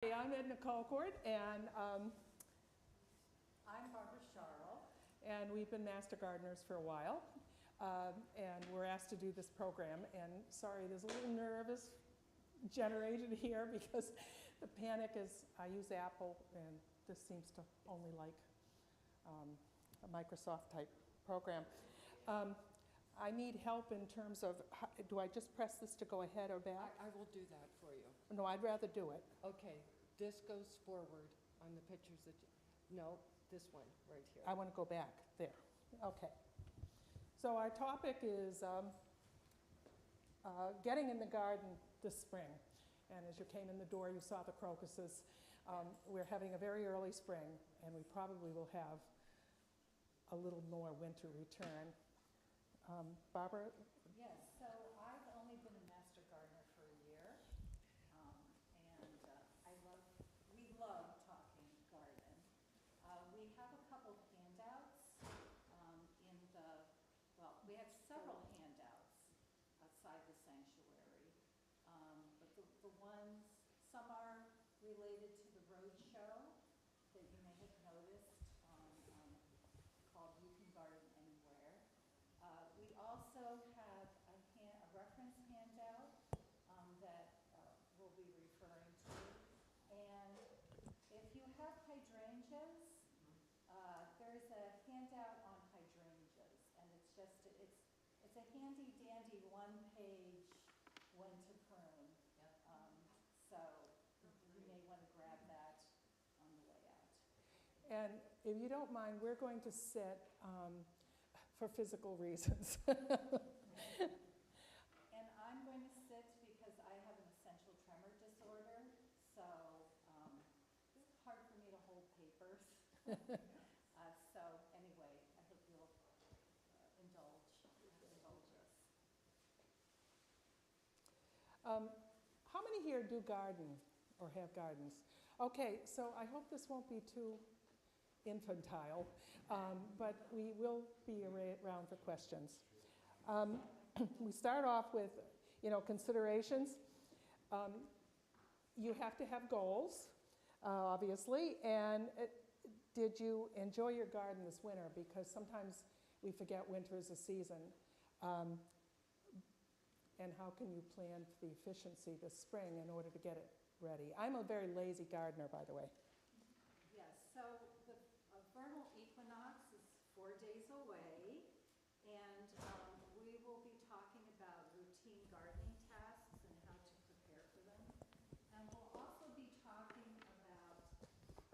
Hey, I'm Edna Colcord, and I'm Barbara Charles. and we've been Master Gardeners for a while, and we're asked to do this program. And sorry, there's a little nervous generated here because the panic is I use Apple, and this seems to only like a Microsoft type program. I need help in terms of, do I just press this to go ahead or back? I will do that for you. No, I'd rather do it. Okay, this goes forward on the pictures that, no, this one right here. I want to go back there. Okay. So our topic is getting in the garden this spring. And as you came in the door, you saw the crocuses. We're having a very early spring, and we probably will have a little more winter return. Barbara? Yes, so I've only been a master gardener for a year, we love talking garden. We have a couple handouts we have several handouts outside the sanctuary, but the ones, some are related to the road show that you may have noticed called You Can Garden Anywhere. We also have a reference handout that we'll be referring to. And if you have hydrangeas, there's a handout on hydrangeas, and it's a handy dandy one-page when to prune. Yep. So you may want to grab that on the way out. And if you don't mind, we're going to sit for physical reasons. And I'm going to sit because I have an essential tremor disorder, so it's hard for me to hold papers. So anyway, I hope you'll indulge us. How many here do garden or have gardens? Okay, so I hope this won't be too infantile, but we will be around for questions. We start off with, considerations. You have to have goals, obviously, and did you enjoy your garden this winter? Because sometimes we forget winter is a season. And how can you plan for the efficiency this spring in order to get it ready? I'm a very lazy gardener, by the way. Yes, so the vernal equinox is 4 days away, and we will be talking about routine gardening tasks and how to prepare for them. And we'll also be talking about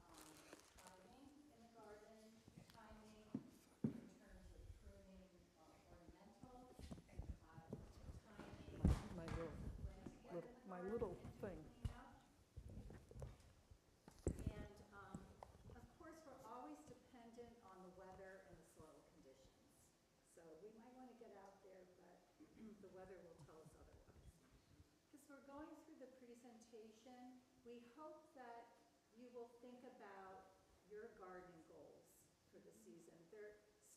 timing in the garden, timing in terms of pruning ornamentals, timing My little thing. And of course, we're always dependent on the weather and the soil conditions. So we might want to get out there, but the weather will tell us otherwise. Because we're going through the presentation, we hope that you will think about your gardening goals for the season.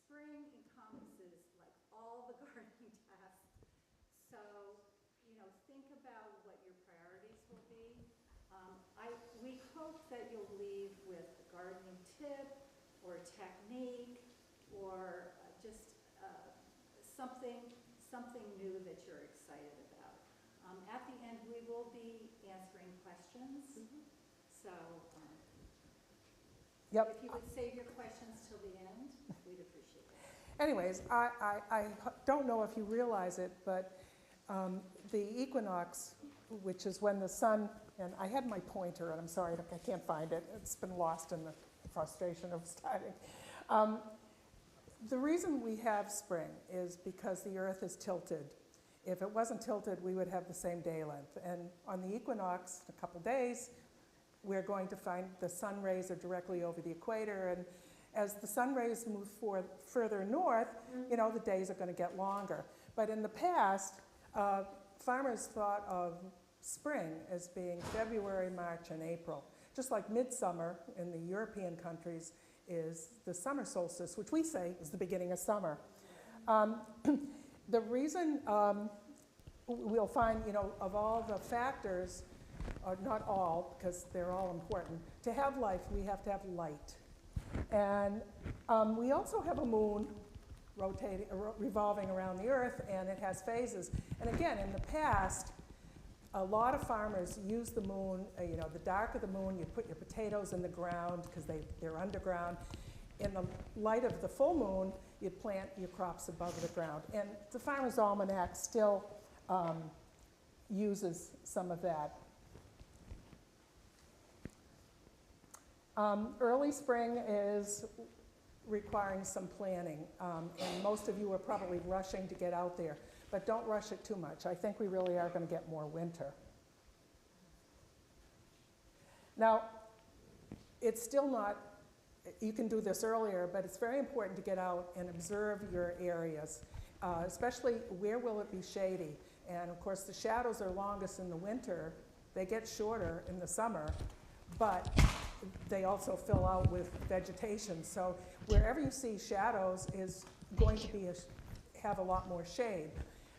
Spring encompasses like all the gardening tasks. So, think about what your priorities will be. We hope that you'll leave with a gardening tip or a technique or just something new that you're excited about. At the end, we will be answering questions. Mm-hmm. So Yep. If you would save your questions till the end, we'd appreciate it. Anyways, I don't know if you realize it, but the equinox, which is when the sun, and I had my pointer, and I'm sorry, I can't find it. It's been lost in the frustration of starting. The reason we have spring is because the earth is tilted. If it wasn't tilted, we would have the same day length. And on the equinox, in a couple days, we're going to find the sun rays are directly over the equator, and as the sun rays move further north, the days are going to get longer. But in the past, farmers thought of spring as being February, March, and April. Just like midsummer in the European countries is the summer solstice, which we say is the beginning of summer. The reason we'll find, of all the factors or not all, because they're all important. To have life, we have to have light. And we also have a moon rotating, revolving around the Earth, and it has phases. And again, in the past, a lot of farmers use the moon, you know, the dark of the moon, you put your potatoes in the ground because they're underground. In the light of the full moon, you'd plant your crops above the ground. And the Farmer's Almanac still uses some of that. Early spring is requiring some planning, and most of you are probably rushing to get out there, but don't rush it too much. I think we really are going to get more winter. Now, it's still not, you can do this earlier, but it's very important to get out and observe your areas, especially where will it be shady. And of course, the shadows are longest in the winter. They get shorter in the summer, but they also fill out with vegetation. So wherever you see shadows is going to be have a lot more shade.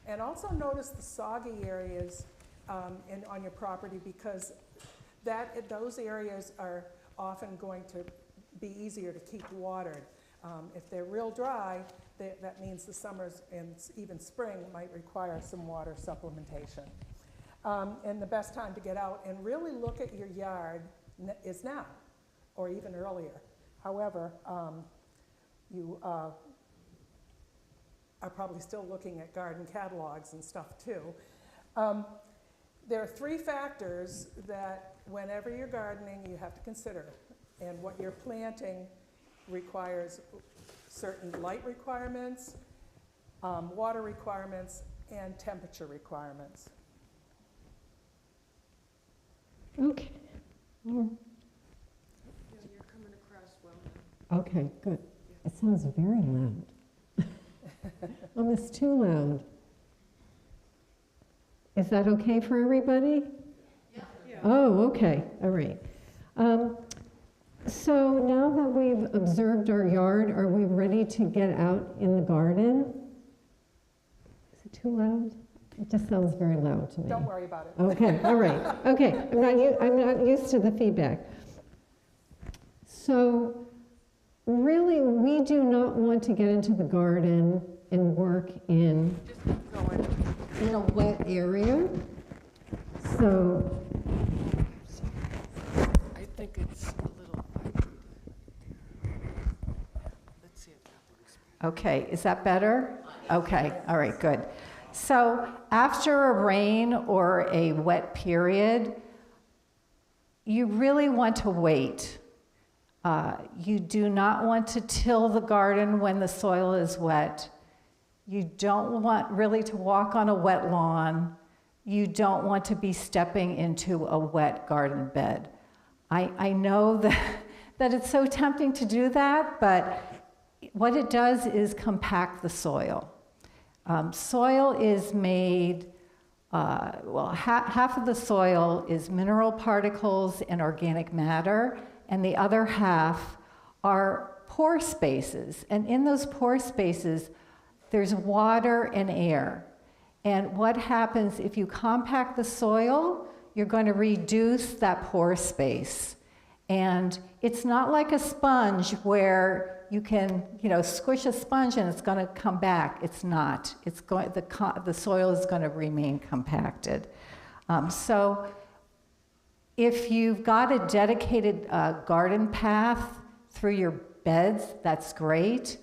And also notice the soggy areas on your property, because those areas are often going to be easier to keep watered. If they're real dry, that means the summers and even spring might require some water supplementation. And the best time to get out and really look at your yard is now, or even earlier. However, you are probably still looking at garden catalogs and stuff too. There are 3 factors that whenever you're gardening you have to consider, and what you're planting requires certain light requirements, water requirements, and temperature requirements. Okay. Yeah, you're coming across well. Okay, good. It sounds very loud. Almost too loud. Is that okay for everybody? Yeah. Oh, okay. All right. So now that we've observed our yard, are we ready to get out in the garden? Is it too loud? It just sounds very loud to me. Don't worry about it. Okay, all right. Okay, I'm not used to the feedback. So really, we do not want to get into the garden and work in a wet area. So I think it's a little vibrant. Let's see if that works. okay, is that better? Okay, all right, good. So after a rain or a wet period, you really want to wait. You do not want to till the garden when the soil is wet. You don't want really to walk on a wet lawn. You don't want to be stepping into a wet garden bed. I know that it's so tempting to do that, but what it does is compact the soil. Soil is made, half of the soil is mineral particles and organic matter, and the other half are pore spaces. And in those pore spaces, there's water and air. And what happens if you compact the soil, you're going to reduce that pore space. And it's not like a sponge where you can, squish a sponge and it's going to come back. It's not. The soil is going to remain compacted. So if you've got a dedicated garden path through your beds, that's great.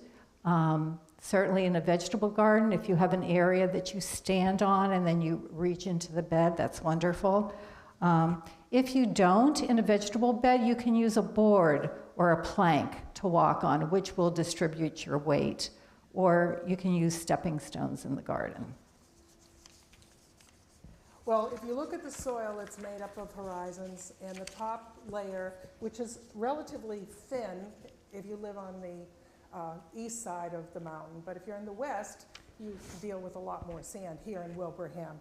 Certainly in a vegetable garden, if you have an area that you stand on and then you reach into the bed, that's wonderful. If you don't, in a vegetable bed, you can use a board or a plank to walk on, which will distribute your weight. Or you can use stepping stones in the garden. Well, if you look at the soil, it's made up of horizons, and the top layer, which is relatively thin if you live on the east side of the mountain, but if you're in the west, you deal with a lot more sand here in Wilbraham.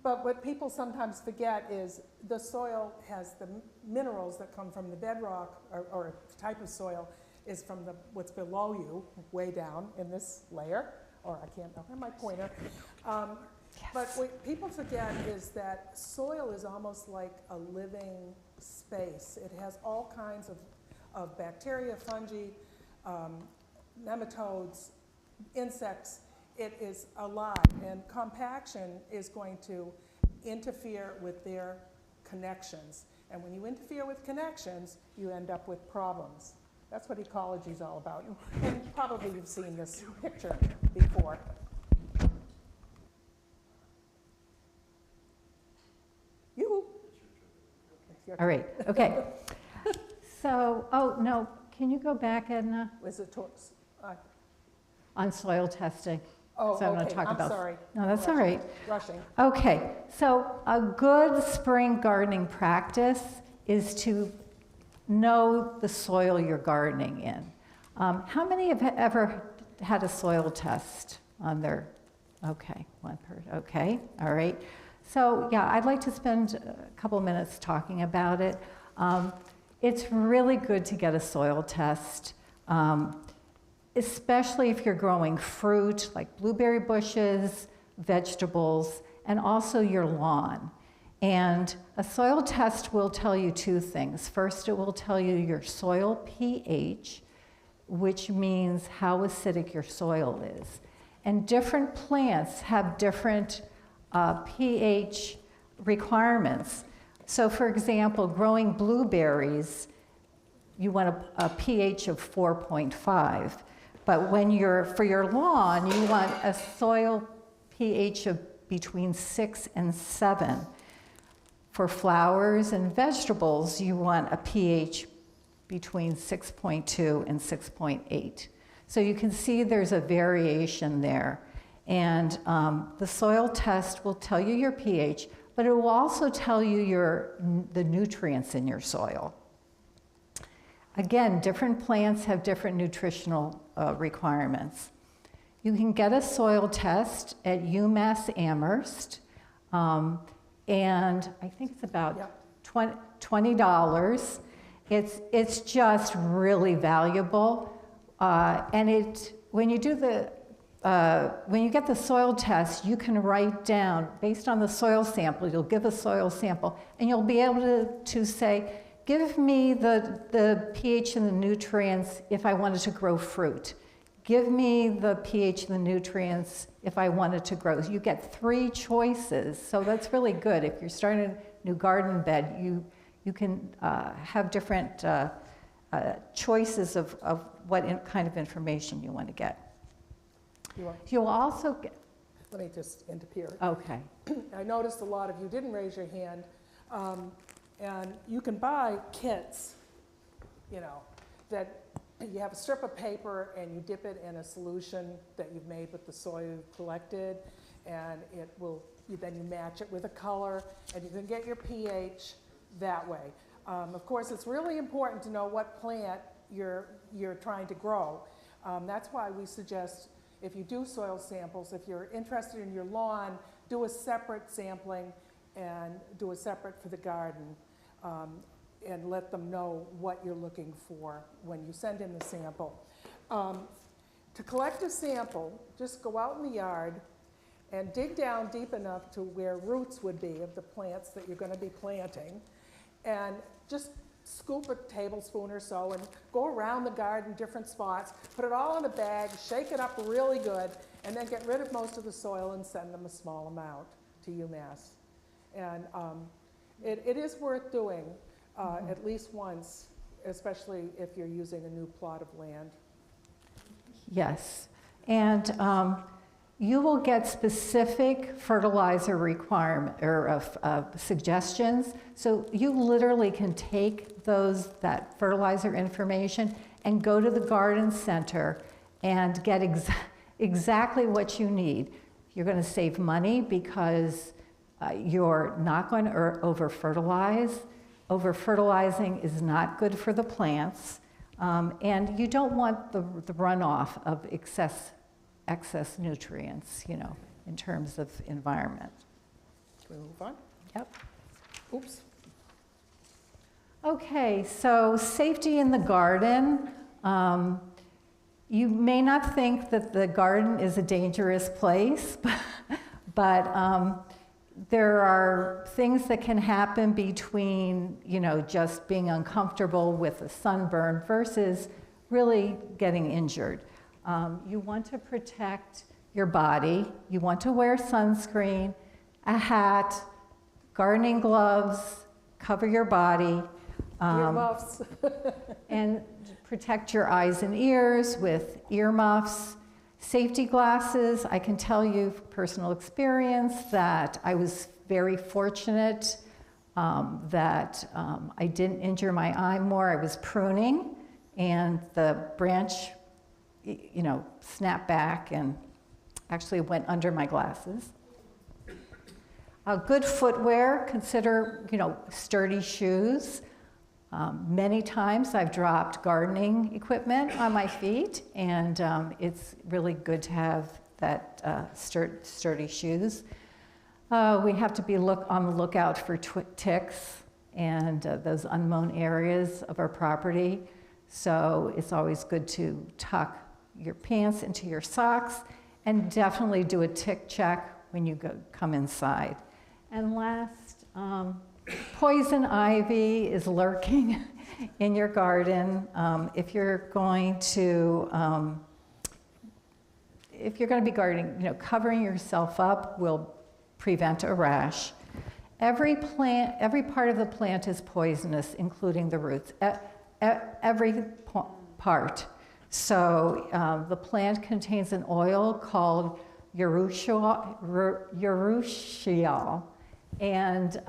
But what people sometimes forget is the soil has the minerals that come from the bedrock, or type of soil is from what's below you, way down in this layer, or I can't, my pointer. But what people forget is that soil is almost like a living space. It has all kinds of bacteria, fungi, nematodes, insects. It is alive, and compaction is going to interfere with their connections. And when you interfere with connections, you end up with problems. That's what ecology is all about. And probably you've seen this picture before. You. All right, okay. So, oh, no, can you go back, Edna, Was it on soil testing? oh, So I'm gonna okay, talk I'm about- sorry. No, that's all right. Rushing. Okay, so a good spring gardening practice is to know the soil you're gardening in. How many have ever had a soil test on their, okay, one per, okay, all right. So yeah, I'd like to spend a couple minutes talking about it. It's really good to get a soil test, especially if you're growing fruit like blueberry bushes, vegetables, and also your lawn. And a soil test will tell you two things. First, it will tell you your soil pH, which means how acidic your soil is. And different plants have different pH requirements. So for example, growing blueberries, you want a pH of 4.5. But when for your lawn, you want a soil pH of between 6 and 7. For flowers and vegetables, you want a pH between 6.2 and 6.8. So you can see there's a variation there. And the soil test will tell you your pH, but it will also tell you the nutrients in your soil. Again, different plants have different nutritional requirements. You can get a soil test at UMass Amherst, and I think it's about $20. It's just really valuable, and when you get the soil test, you can write down, based on the soil sample, you'll give a soil sample, and you'll be able to say, give me the pH and the nutrients if I wanted to grow fruit. Give me the pH and the nutrients if I wanted to grow. You get 3 choices, so that's really good. If you're starting a new garden bed, you can have different choices of what kind of information you want to get. You'll also get... Let me just interfere. Okay. I noticed a lot of you didn't raise your hand. And you can buy kits, that you have a strip of paper and you dip it in a solution that you've made with the soil you've collected, and then you match it with a color, and you can get your pH that way. Of course, it's really important to know what plant you're trying to grow. That's why we suggest, if you do soil samples, if you're interested in your lawn, do a separate sampling and do a separate for the garden. And let them know what you're looking for when you send in the sample. To collect a sample, just go out in the yard and dig down deep enough to where roots would be of the plants that you're going to be planting, and just scoop a tablespoon or so and go around the garden, different spots, put it all in a bag, shake it up really good, and then get rid of most of the soil and send them a small amount to UMass. And it is worth doing at least once, especially if you're using a new plot of land. Yes, and you will get specific fertilizer requirement or suggestions. So you literally can take that fertilizer information and go to the garden center and get exactly what you need. You're going to save money because you're not going to over-fertilize. Over-fertilizing is not good for the plants, and you don't want the runoff of excess nutrients, in terms of environment. Can we move on? Yep. Oops. Okay, so safety in the garden. You may not think that the garden is a dangerous place, But there are things that can happen between, just being uncomfortable with a sunburn versus really getting injured. You want to protect your body. You want to wear sunscreen, a hat, gardening gloves, cover your body. Earmuffs. And protect your eyes and ears with earmuffs. Safety glasses, I can tell you from personal experience that I was very fortunate that I didn't injure my eye more. I was pruning and the branch, snapped back and actually went under my glasses. Good footwear, consider, sturdy shoes. Many times I've dropped gardening equipment on my feet, and it's really good to have that sturdy shoes. We have to be on the lookout for ticks and those unmown areas of our property. So it's always good to tuck your pants into your socks and definitely do a tick check when you come inside. And last, poison ivy is lurking in your garden. If you're going to be gardening, covering yourself up will prevent a rash. Every part of the plant is poisonous, including the roots. Every part. So the plant contains an oil called urushiol, and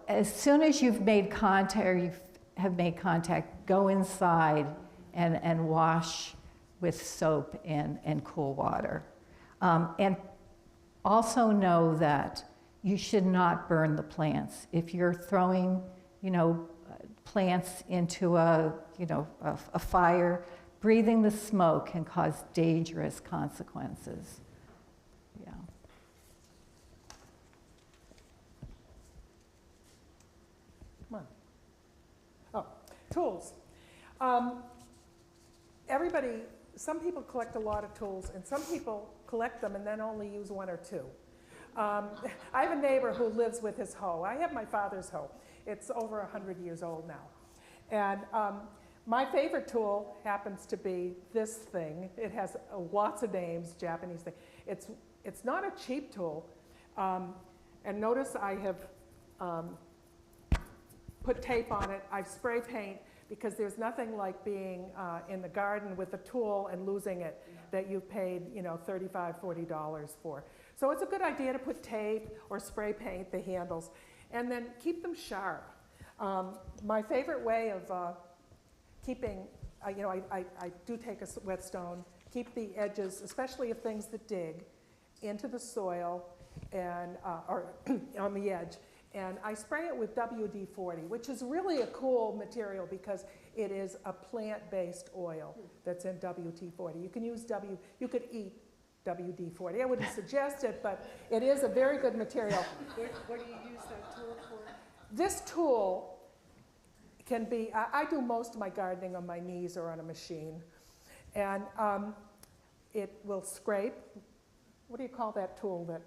as soon as you've made contact, or you have made contact, go inside and wash with soap and cool water. And also know that you should not burn the plants. If you're throwing, plants into a fire, breathing the smoke can cause dangerous consequences. Yeah. Come on. Oh, tools. Some people collect a lot of tools, and some people collect them and then only use one or two. I have a neighbor who lives with his hoe. I have my father's hoe. It's over 100 years old now. And my favorite tool happens to be this thing. It has lots of names, Japanese thing. It's not a cheap tool. And notice I have put tape on it. I've spray paint, because there's nothing like being in the garden with a tool and losing it that you've paid, $35, $40 for. So it's a good idea to put tape or spray paint the handles, and then keep them sharp. My favorite way of keeping, I do take a whetstone, keep the edges, especially of things that dig, into the soil and or on the edge. And I spray it with WD-40, which is really a cool material because it is a plant-based oil that's in WD-40. You can use you could eat WD-40. I wouldn't suggest it, but it is a very good material. What do you use that tool for? This tool can be, I do most of my gardening on my knees or on a machine. And it will scrape. What do you call that tool that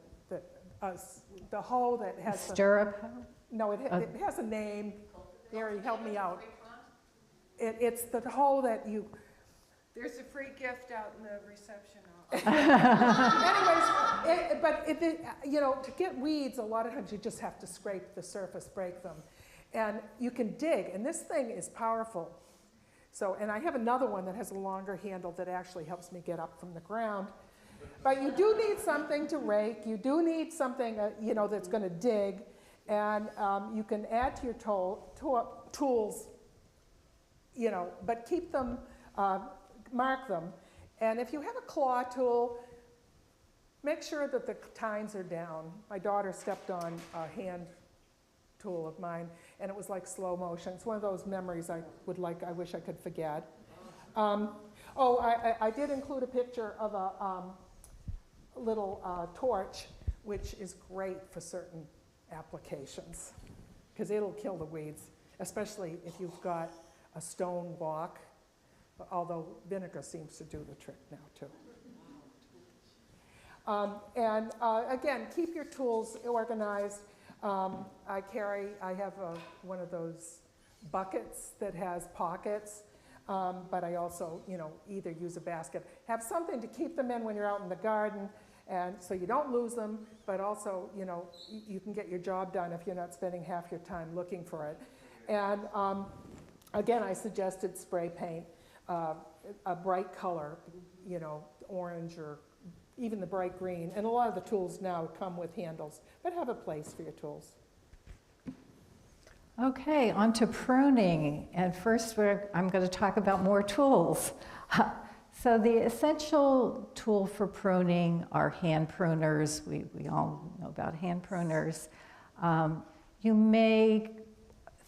the hoe that has Stirrup hoe? No, it has a name. Gary, help me out. It's the hoe that you... There's a free gift out in the reception Anyways, to get weeds, a lot of times you just have to scrape the surface, break them. And you can dig, and this thing is powerful. So, and I have another one that has a longer handle that actually helps me get up from the ground. But you do need something to rake. You do need something, that's going to dig. And you can add to your tools, but keep them, mark them. And if you have a claw tool, make sure that the tines are down. My daughter stepped on a hand tool of mine, and it was like slow motion. It's one of those memories I wish I could forget. I did include a picture of a little torch, which is great for certain applications, because it'll kill the weeds, especially if you've got a stone walk, although vinegar seems to do the trick now too. Again, keep your tools organized. I have one of those buckets that has pockets, but I also, either use a basket. Have something to keep them in when you're out in the garden, and so you don't lose them, but also, you can get your job done if you're not spending half your time looking for it. And again, I suggested spray paint, a bright color, orange or even the bright green. And a lot of the tools now come with handles, but have a place for your tools. Okay, on to pruning. And first, I'm going to talk about more tools. So the essential tool for pruning are hand pruners. We all know about hand pruners. You may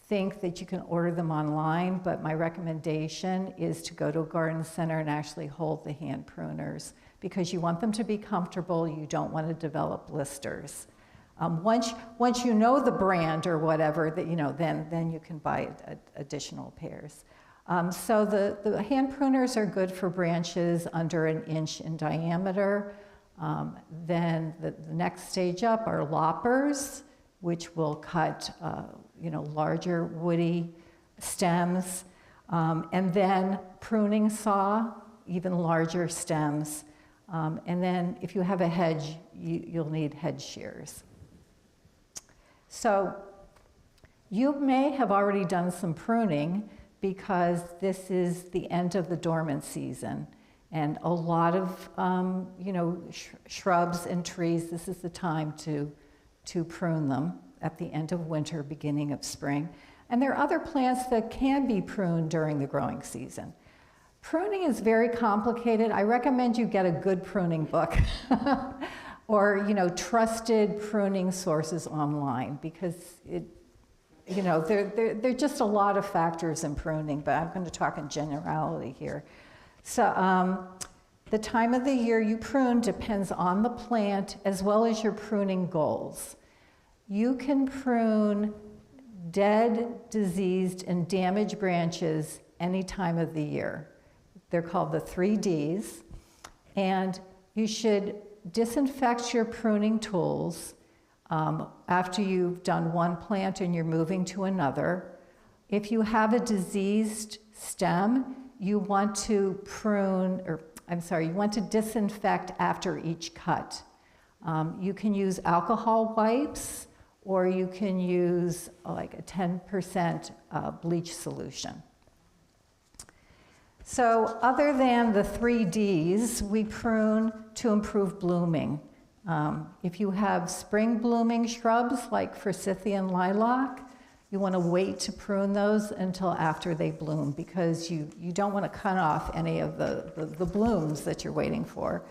think that you can order them online, but my recommendation is to go to a garden center and actually hold the hand pruners, because you want them to be comfortable. You don't want to develop blisters. Once you know the brand or whatever, then you can buy additional pairs. So the hand pruners are good for branches under 1 inch in diameter. Then the next stage up are loppers, which will cut larger woody stems. And then pruning saw, even larger stems. And then if you have a hedge, you'll need hedge shears. So you may have already done some pruning, because this is the end of the dormant season. And a lot of shrubs and trees, this is the time to prune them at the end of winter, beginning of spring. And there are other plants that can be pruned during the growing season. Pruning is very complicated. I recommend you get a good pruning book or trusted pruning sources online, because there are just a lot of factors in pruning, but I'm going to talk in generality here. So the time of the year you prune depends on the plant as well as your pruning goals. You can prune dead, diseased, and damaged branches any time of the year. They're called the 3 Ds. And you should disinfect your pruning tools after you've done one plant and you're moving to another. If you have a diseased stem, you want to disinfect after each cut. You can use alcohol wipes, or you can use like a 10% bleach solution. So other than the 3 Ds, we prune to improve blooming. If you have spring blooming shrubs like forsythia and lilac, you want to wait to prune those until after they bloom, because you don't want to cut off any of the blooms that you're waiting for.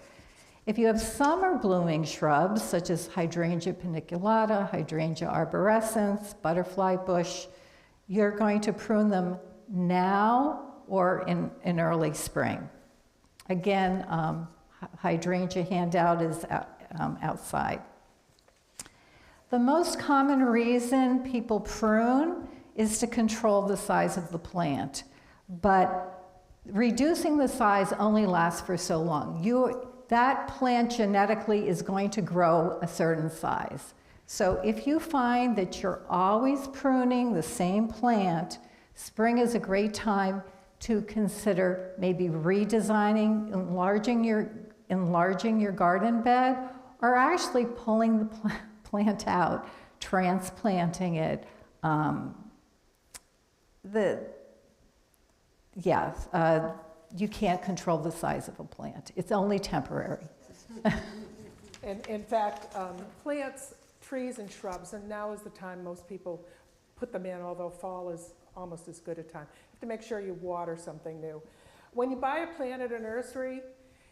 If you have summer blooming shrubs, such as hydrangea paniculata, hydrangea arborescens, butterfly bush, you're going to prune them now or in early spring. Again, hydrangea handout is outside. The most common reason people prune is to control the size of the plant, but reducing the size only lasts for so long. That plant genetically is going to grow a certain size. So if you find that you're always pruning the same plant, spring is a great time to consider maybe redesigning, enlarging your garden bed, or actually pulling the plant out, transplanting it. You can't control the size of a plant. It's only temporary. And in fact, plants, trees, and shrubs, and now is the time most people put them in, although fall is almost as good a time. You have to make sure you water something new. When you buy a plant at a nursery,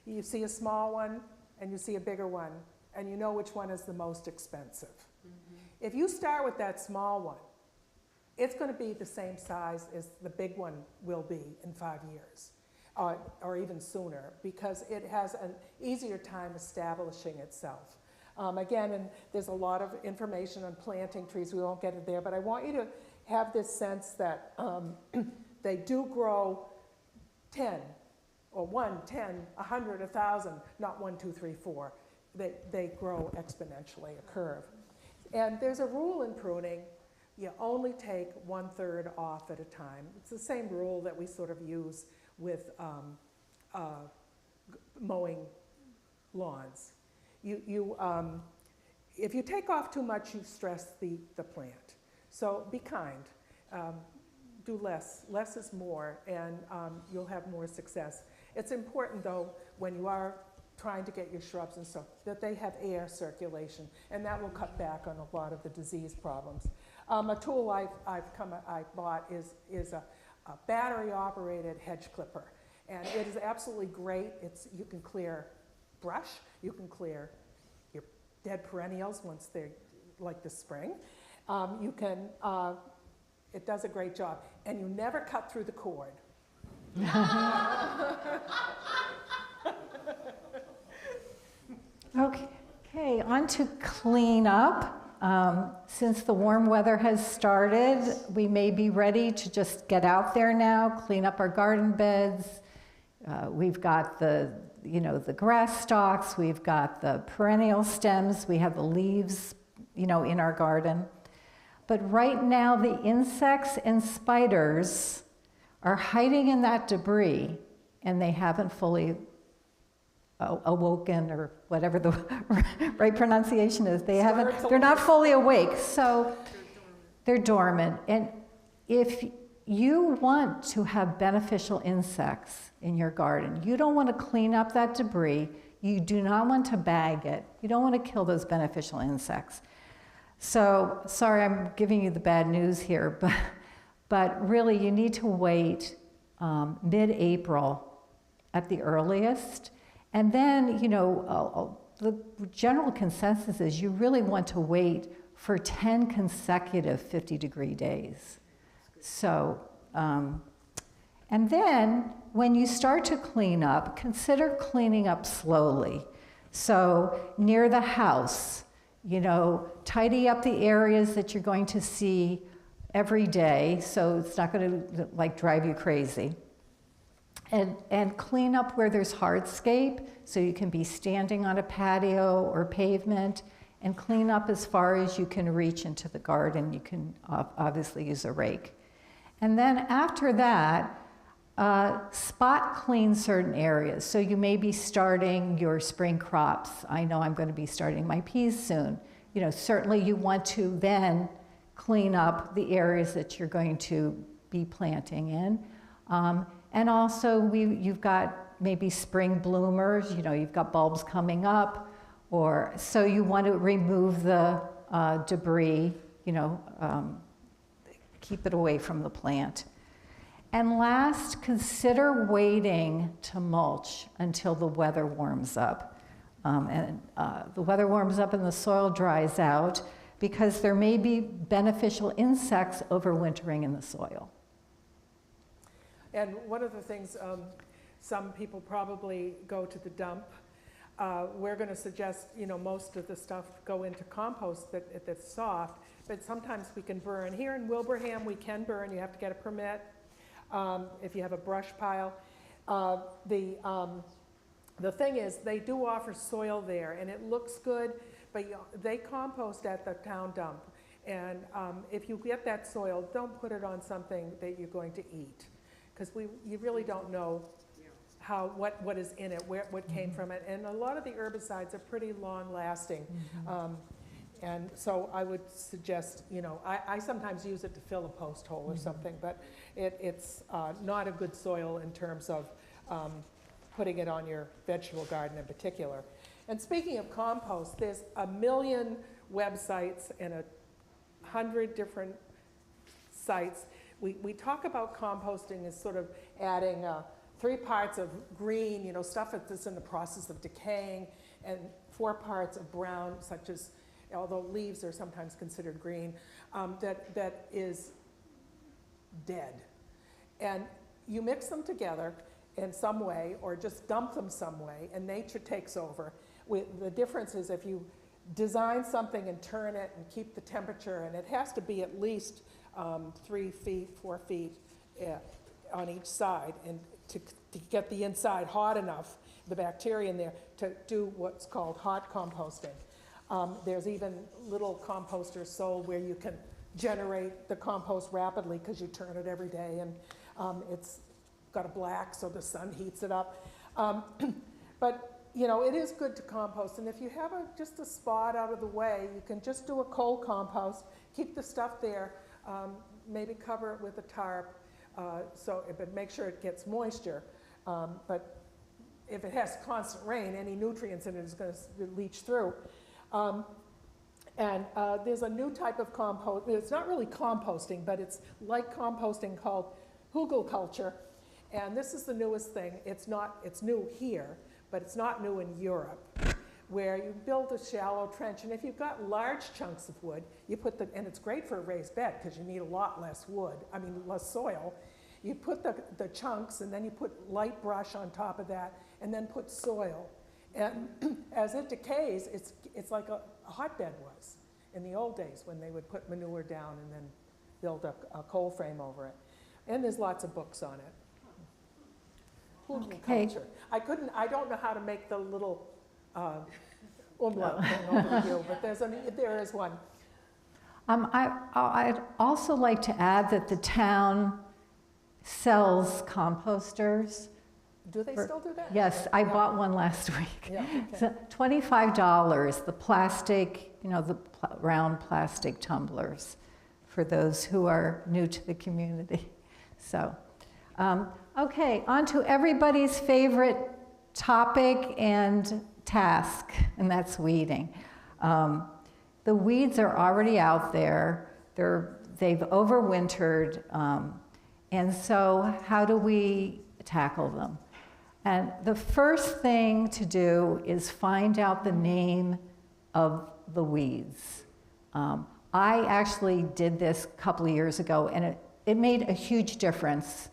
you see a small one and you see a bigger one, and you know which one is the most expensive. Mm-hmm. If you start with that small one, it's going to be the same size as the big one will be in 5 years. Or even sooner, because it has an easier time establishing itself. Again, and there's a lot of information on planting trees. We won't get it there, but I want you to have this sense that they do grow 10, or 1, 10, 100, 1,000, not 1, 2, 3, 4. they grow exponentially, a curve. And there's a rule in pruning: you only take 1/3 off at a time. It's the same rule that we sort of use with mowing lawns. If you take off too much, you stress the plant. So be kind. Do less. Less is more, and you'll have more success. It's important, though, when you are trying to get your shrubs and stuff, that they have air circulation, and that will cut back on a lot of the disease problems. A tool I bought is a battery-operated hedge clipper, and it is absolutely great. You can clear brush, you can clear your dead perennials once they're like the spring. It does a great job, and you never cut through the cord. Okay, on to clean up. Since the warm weather has started, we may be ready to just get out there now, clean up our garden beds. We've got the grass stalks, we've got the perennial stems, we have the leaves, in our garden. But right now, the insects and spiders are hiding in that debris, and they haven't fully awoken, or whatever the right pronunciation is. They're not fully awake, so they're dormant. And if you want to have beneficial insects in your garden, you don't want to clean up that debris, you do not want to bag it, you don't want to kill those beneficial insects. So, sorry I'm giving you the bad news here, but really you need to wait mid-April at the earliest. And then, the general consensus is you really want to wait for 10 consecutive 50-degree days. So, and then when you start to clean up, consider cleaning up slowly. So near the house, tidy up the areas that you're going to see every day, so it's not going to drive you crazy. And clean up where there's hardscape, so you can be standing on a patio or pavement, and clean up as far as you can reach into the garden. You can obviously use a rake. And then after that, spot clean certain areas. So you may be starting your spring crops. I know I'm going to be starting my peas soon. Certainly you want to then clean up the areas that you're going to be planting in. And also you've got maybe spring bloomers, you've got bulbs coming up, so you want to remove the debris, keep it away from the plant. And last, consider waiting to mulch until the weather warms up. The weather warms up and the soil dries out, because there may be beneficial insects overwintering in the soil. And one of the things, some people probably go to the dump. We're going to suggest, most of the stuff go into compost that's soft, but sometimes we can burn. Here in Wilbraham, we can burn. You have to get a permit if you have a brush pile. The thing is, they do offer soil there, and it looks good, but they compost at the town dump. And if you get that soil, don't put it on something that you're going to eat, because you really don't know what is in it, what came from it. And a lot of the herbicides are pretty long-lasting. And so I would suggest, I sometimes use it to fill a post hole or something, but it's not a good soil in terms of putting it on your vegetable garden in particular. And speaking of compost, there's 1 million websites and 100 different sites. We talk about composting as sort of adding 3 parts of green, stuff that's in the process of decaying, and 4 parts of brown, such as, although leaves are sometimes considered green, that is dead. And you mix them together in some way, or just dump them some way, and nature takes over. The difference is if you design something and turn it and keep the temperature, and it has to be at least 3 feet, 4 feet on each side, and to get the inside hot enough the bacteria in there to do what's called hot composting. There's even little composters sold where you can generate the compost rapidly because you turn it every day, and it's got a black so the sun heats it up. But you know, it is good to compost, and if you have just a spot out of the way, you can just do a cold compost, keep the stuff there, maybe cover it with a tarp, but make sure it gets moisture. But if it has constant rain, any nutrients in it is going to leach through. There's a new type of compost. It's not really composting, but it's like composting called hugelkultur. And this is the newest thing. It's new here, but it's not new in Europe, where you build a shallow trench. And if you've got large chunks of wood, you put and it's great for a raised bed because you need a lot less less soil. You put the chunks, and then you put light brush on top of that, and then put soil. And as it decays, it's like a hotbed was in the old days when they would put manure down and then build a coal frame over it. And there's lots of books on it. Okay. Culture. I don't know how to make the little umlaut thing over you, but there is one. I'd also like to add that the town sells composters. Do they still do that? Yes, I bought one last week. Yeah, okay. So $25, the plastic, the round plastic tumblers for those who are new to the community. So, okay, on to everybody's favorite topic and task, and that's weeding. The weeds are already out there. They've overwintered, and so how do we tackle them? And the first thing to do is find out the name of the weeds. I actually did this a couple of years ago, and it made a huge difference.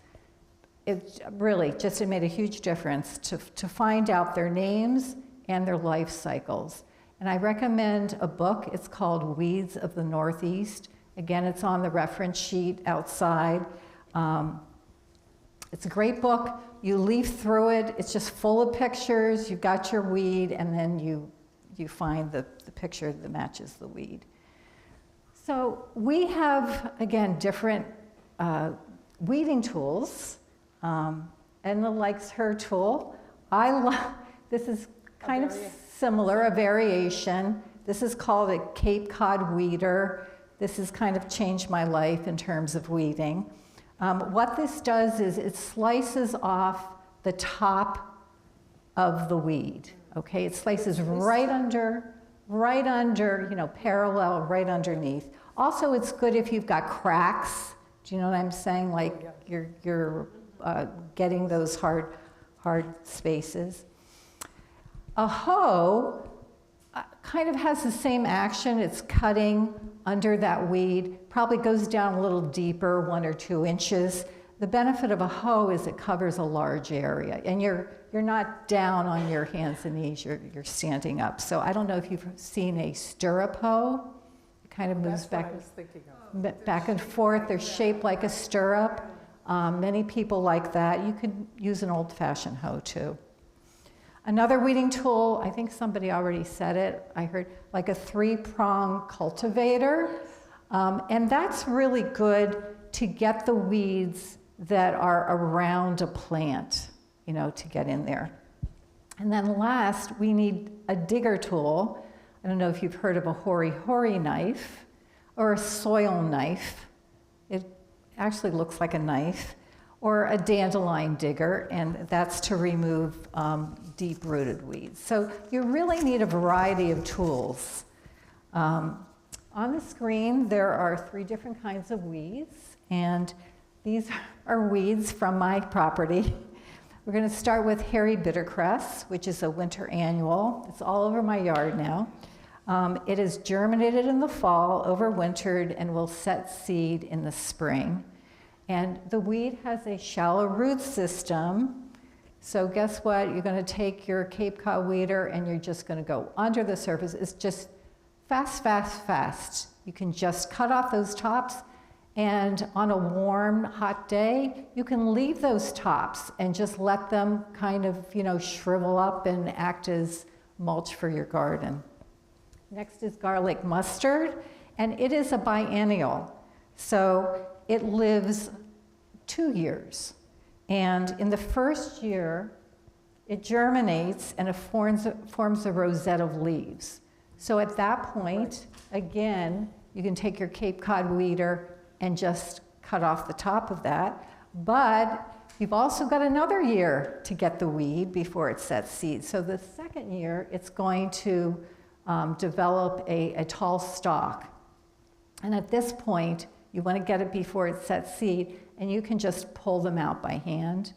It made a huge difference to find out their names and their life cycles. And I recommend a book. It's called Weeds of the Northeast. Again, it's on the reference sheet outside. It's a great book. You leaf through it. It's just full of pictures. You've got your weed, and then you find the picture that matches the weed. So we have, again, different weeding tools. Enna likes her tool. This is kind of similar, a variation. This is called a Cape Cod weeder. This has kind of changed my life in terms of weeding. What this does is it slices off the top of the weed. Okay, it slices right under, parallel, right underneath. Also, it's good if you've got cracks. Do you know what I'm saying? Like you're getting those hard spaces. A hoe kind of has the same action. It's cutting under that weed, probably goes down a little deeper, 1 or 2 inches. The benefit of a hoe is it covers a large area, and you're not down on your hands and knees, you're standing up. So I don't know if you've seen a stirrup hoe. It kind of moves back and forth. They're shaped like a stirrup. Many people like that. You could use an old-fashioned hoe too. Another weeding tool, I think somebody already said it, I heard, like a 3-prong cultivator. And that's really good to get the weeds that are around a plant, to get in there. And then last, we need a digger tool. I don't know if you've heard of a hori-hori knife or a soil knife. It actually looks like a knife. Or a dandelion digger, and that's to remove deep-rooted weeds. So you really need a variety of tools. On the screen, there are 3 different kinds of weeds, and these are weeds from my property. We're going to start with hairy bittercress, which is a winter annual. It's all over my yard now. It is germinated in the fall, overwintered, and will set seed in the spring. And the weed has a shallow root system. So guess what? You're going to take your Cape Cod weeder and you're just going to go under the surface. It's just fast, fast, fast. You can just cut off those tops And on a warm, hot day, you can leave those tops and just let them kind of, shrivel up and act as mulch for your garden. Next is garlic mustard, and it is a biennial. So it lives 2 years. And in the first year, it germinates and it forms a rosette of leaves. So at that point, again, you can take your Cape Cod weeder and just cut off the top of that. But you've also got another year to get the weed before it sets seed. So the second year, it's going to develop a tall stalk. And at this point, you want to get it before it sets seed, and you can just pull them out by hand.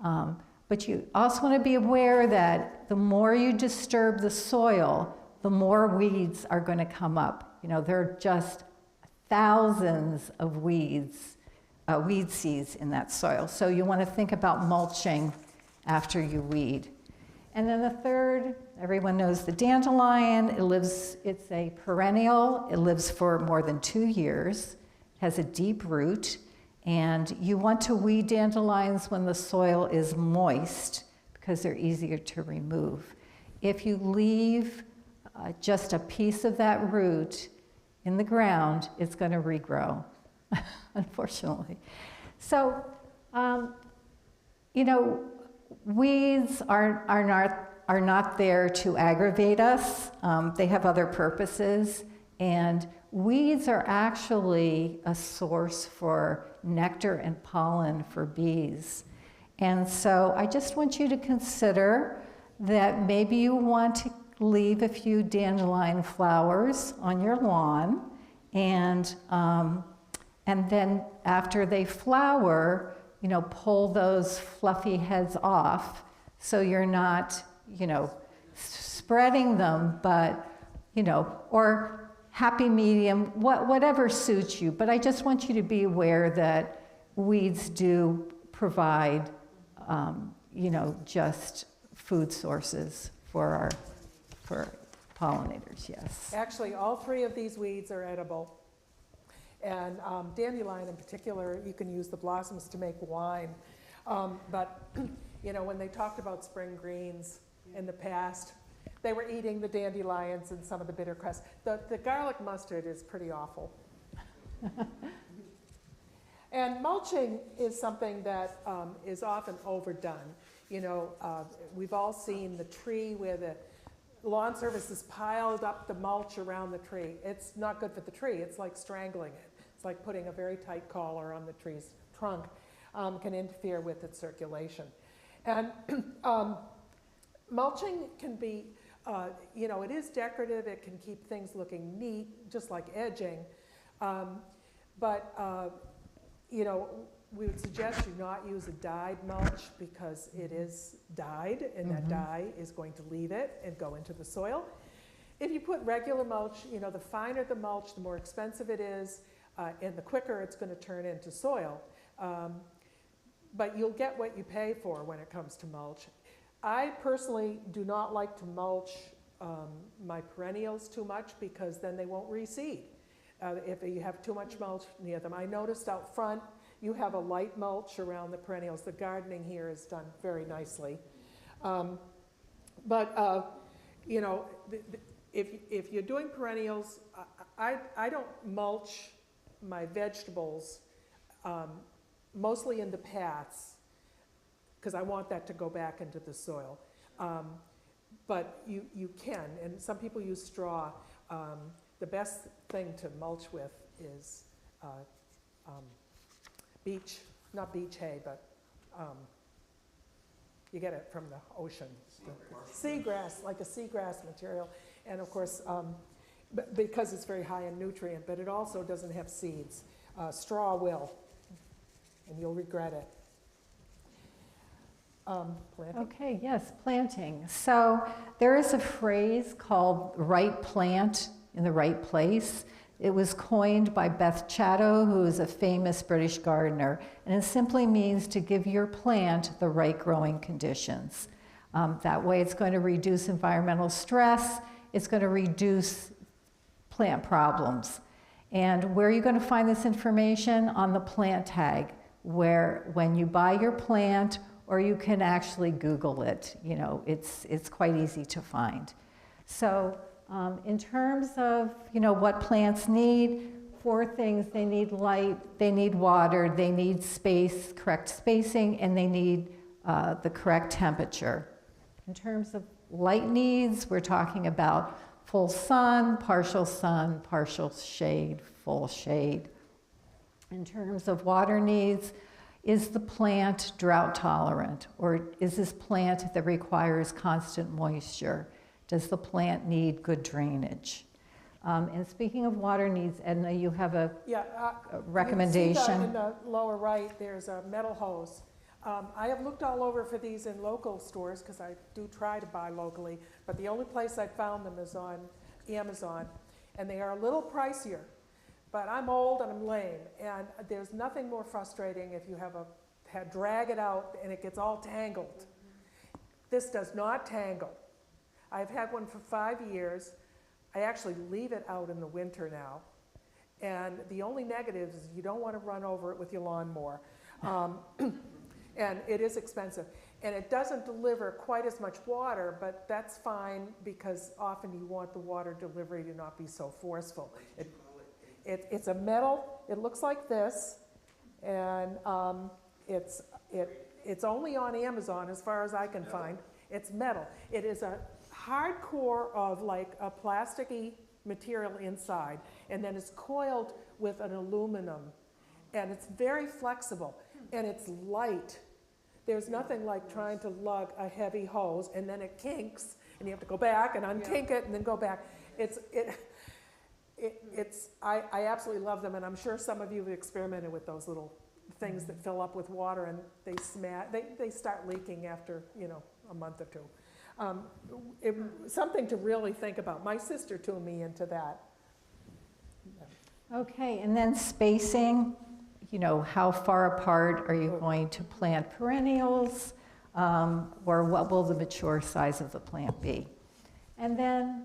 But you also want to be aware that the more you disturb the soil, the more weeds are going to come up. There are just thousands of weed seeds in that soil. So you want to think about mulching after you weed. And then the third, everyone knows the dandelion. It's a perennial. It lives for more than 2 years, has a deep root, and you want to weed dandelions when the soil is moist because they're easier to remove. If you leave just a piece of that root in the ground, it's going to regrow, unfortunately. So, weeds are not there to aggravate us. They have other purposes, and weeds are actually a source for nectar and pollen for bees. And so I just want you to consider that maybe you want to leave a few dandelion flowers on your lawn, and then after they flower, pull those fluffy heads off so you're not, spreading them, but, or happy medium, whatever suits you. But I just want you to be aware that weeds do provide, just food sources for pollinators, yes. Actually, all 3 of these weeds are edible. And dandelion in particular, you can use the blossoms to make wine. But, when they talked about spring greens in the past, they were eating the dandelions and some of the bitter crust. The garlic mustard is pretty awful. And mulching is something that is often overdone. We've all seen the tree where the lawn service has piled up the mulch around the tree. It's not good for the tree. It's like strangling it. It's like putting a very tight collar on the tree's trunk. Can interfere with its circulation. And mulching can be, it is decorative. It can keep things looking neat, just like edging. But we would suggest you not use a dyed mulch because it is dyed, and that dye is going to leave it and go into the soil. If you put regular mulch, the finer the mulch, the more expensive it is, and the quicker it's going to turn into soil. But you'll get what you pay for when it comes to mulch. I personally do not like to mulch my perennials too much because then they won't reseed if you have too much mulch near them. I noticed out front you have a light mulch around the perennials. The gardening here is done very nicely. If you're doing perennials, I don't mulch my vegetables mostly in the paths because I want that to go back into the soil. But you can, and some people use straw. The best thing to mulch with is not beach hay, but you get it from the ocean. Seagrass, like a seagrass material. And of course, because it's very high in nutrient, but it also doesn't have seeds. Straw will, and you'll regret it. Planting? Okay, yes, planting. So there is a phrase called right plant in the right place. It was coined by Beth Chatto, who is a famous British gardener, and it simply means to give your plant the right growing conditions. That way it's going to reduce environmental stress, it's going to reduce plant problems. And where are you going to find this information? On the plant tag, where when you buy your plant, or you can actually Google it, you know, it's quite easy to find. So in terms of, you know, what plants need, 4 things: they need light, they need water, they need space, correct spacing, and they need the correct temperature. In terms of light needs, we're talking about full sun, partial shade, full shade. In terms of water needs, is the plant drought tolerant, or is this plant that requires constant moisture? Does the plant need good drainage? And speaking of water needs, Edna, you have a recommendation? You see that in the lower right, there's a metal hose. I have looked all over for these in local stores, because I do try to buy locally, but the only place I found them is on Amazon, and they are a little pricier. But I'm old and I'm lame, and there's nothing more frustrating if you drag it out and it gets all tangled. This does not tangle. I've had one for 5 years. I actually leave it out in the winter now. And the only negative is you don't want to run over it with your lawnmower. And it is expensive. And it doesn't deliver quite as much water, but that's fine, because often you want the water delivery to not be so forceful. It's a metal, it looks like this, and it's only on Amazon as far as I can find. It's metal. It is a hard core of like a plasticky material inside, and then it's coiled with an aluminum, and it's very flexible, and it's light. There's nothing like trying to lug a heavy hose, and then it kinks, and you have to go back and unkink it and then go back. I absolutely love them, and I'm sure some of you have experimented with those little things that fill up with water, and they start leaking after, you know, a month or two. Something to really think about. My sister tuned me into that. Okay, and then spacing, you know, how far apart are you going to plant perennials, or what will the mature size of the plant be? And then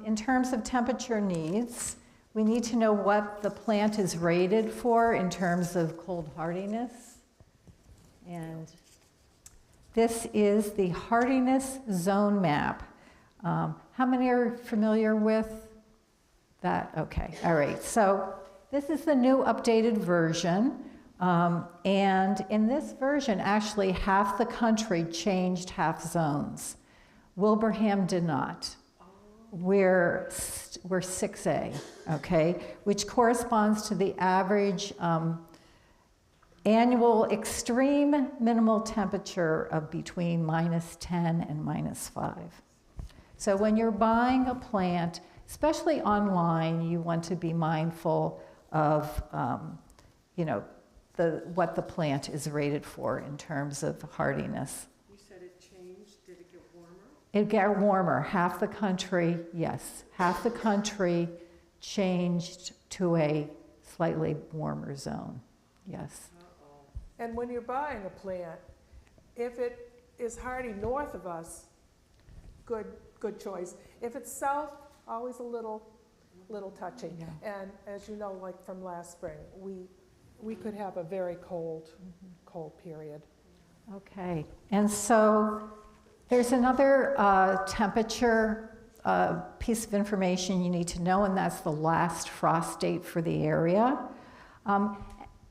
in terms of temperature needs, we need to know what the plant is rated for in terms of cold hardiness. And this is the hardiness zone map. How many are familiar with that? Okay, all right. So this is the new updated version. And in this version, actually, half the country changed half zones. Wilbraham did not. We're 6A, okay, which corresponds to the average annual extreme minimal temperature of between -10 and -5. So when you're buying a plant, especially online, you want to be mindful of, you know, what the plant is rated for in terms of hardiness. You said it changed. Did it get warmer? It got warmer. Half the country, yes, half the country changed to a slightly warmer zone, yes. And when you're buying a plant, if it is hardy north of us, good choice. If it's south, always a little touchy. Yeah. And as you know, like from last spring, we could have a very cold period. Okay, and so there's another temperature piece of information you need to know, and that's the last frost date for the area.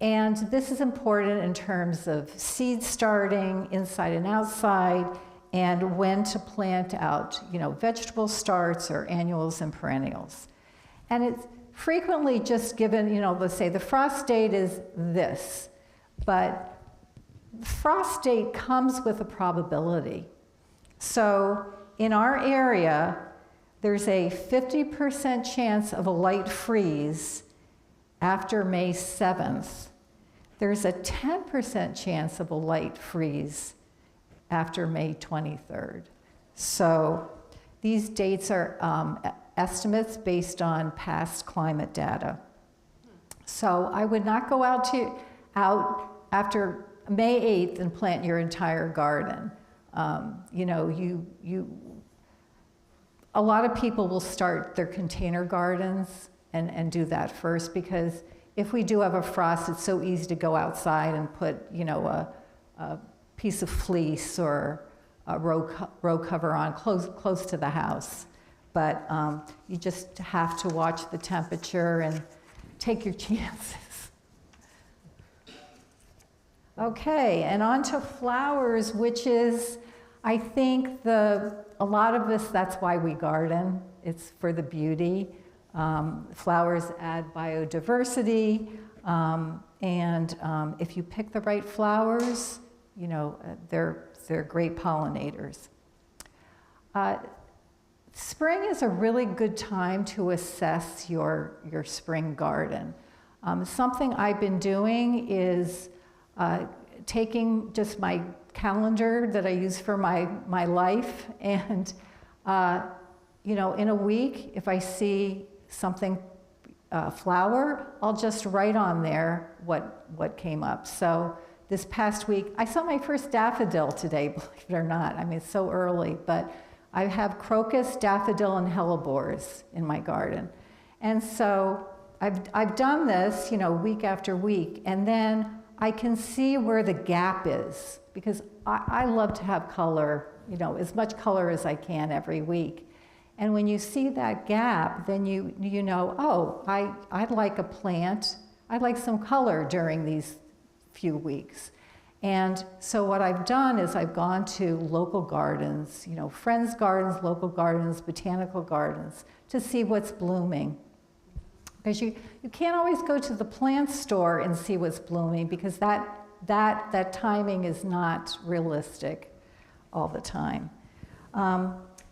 And this is important in terms of seed starting, inside and outside, and when to plant out, you know, vegetable starts or annuals and perennials. And it's frequently just given, you know, let's say the frost date is this, but frost date comes with a probability. So in our area, there's a 50% chance of a light freeze after May 7th. There's a 10% chance of a light freeze after May 23rd. So these dates are estimates based on past climate data. So I would not go out after May 8th and plant your entire garden. You know, a lot of people will start their container gardens and do that first, because if we do have a frost, it's so easy to go outside and put, you know, a piece of fleece or a row cover on close to the house. But you just have to watch the temperature and take your chances. Okay, and on to flowers, which is, I think, a lot of us, that's why we garden. It's for the beauty. Flowers add biodiversity, and if you pick the right flowers, you know, they're great pollinators. Spring is a really good time to assess your spring garden. Something I've been doing is taking just my calendar that I use for my life, and you know, in a week, if I see something flower, I'll just write on there what came up. So this past week, I saw my first daffodil today, believe it or not. I mean, it's so early, but I have crocus, daffodil, and hellebores in my garden. And so I've done this, you know, week after week, and then I can see where the gap is, because I love to have color, you know, as much color as I can every week. And when you see that gap, then you know, oh, I'd like a plant, I'd like some color during these few weeks. And so what I've done is I've gone to local gardens, you know, friends' gardens, local gardens, botanical gardens, to see what's blooming. Because you can't always go to the plant store and see what's blooming, because that timing is not realistic all the time.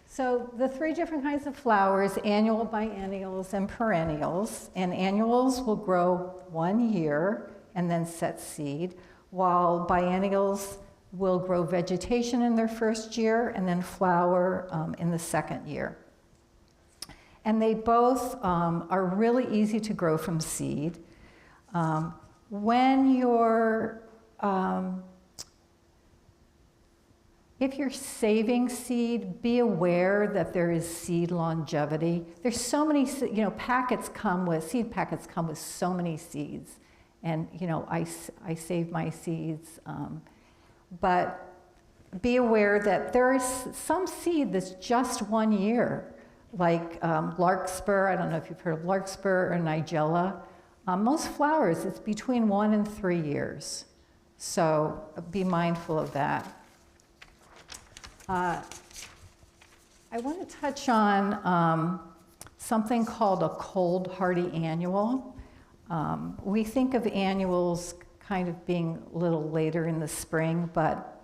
So the three different kinds of flowers, annual, biennials, and perennials. And annuals will grow 1 year and then set seed, while biennials will grow vegetation in their first year and then flower in the second year. And they both are really easy to grow from seed. If you're saving seed, be aware that there is seed longevity. There's so many, you know, seed packets come with so many seeds. And, you know, I save my seeds. But be aware that there is some seed that's just 1 year, like larkspur. I don't know if you've heard of larkspur or nigella. Most flowers, it's between 1 and 3 years. So be mindful of that. I want to touch on something called a cold hardy annual. We think of annuals kind of being a little later in the spring, but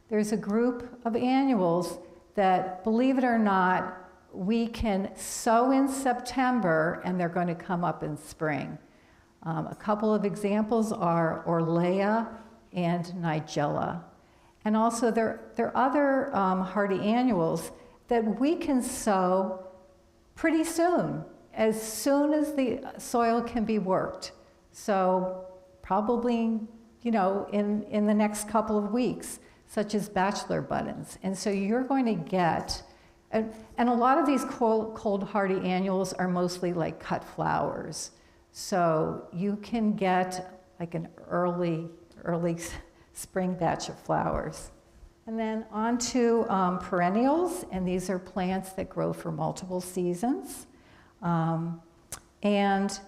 there's a group of annuals that, believe it or not, we can sow in September and they're going to come up in spring. A couple of examples are Orlea and Nigella. And also there are other hardy annuals that we can sow pretty soon as the soil can be worked. So probably, you know, in the next couple of weeks, such as bachelor buttons. And so you're going to get, and a lot of these cold hardy annuals are mostly like cut flowers. So you can get like an early spring batch of flowers. And then on to perennials, and these are plants that grow for multiple seasons. And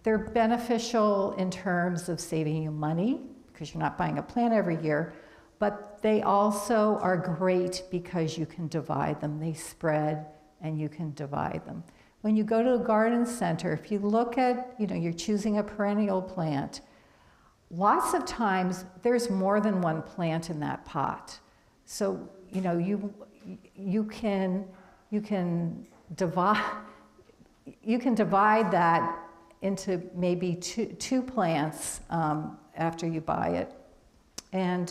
they're beneficial in terms of saving you money, because you're not buying a plant every year, but they also are great because you can divide them. They spread and you can divide them. When you go to a garden center, if you look at, you know, you're choosing a perennial plant, lots of times there's more than one plant in that pot. So, you know, you can divide that into maybe two plants after you buy it. And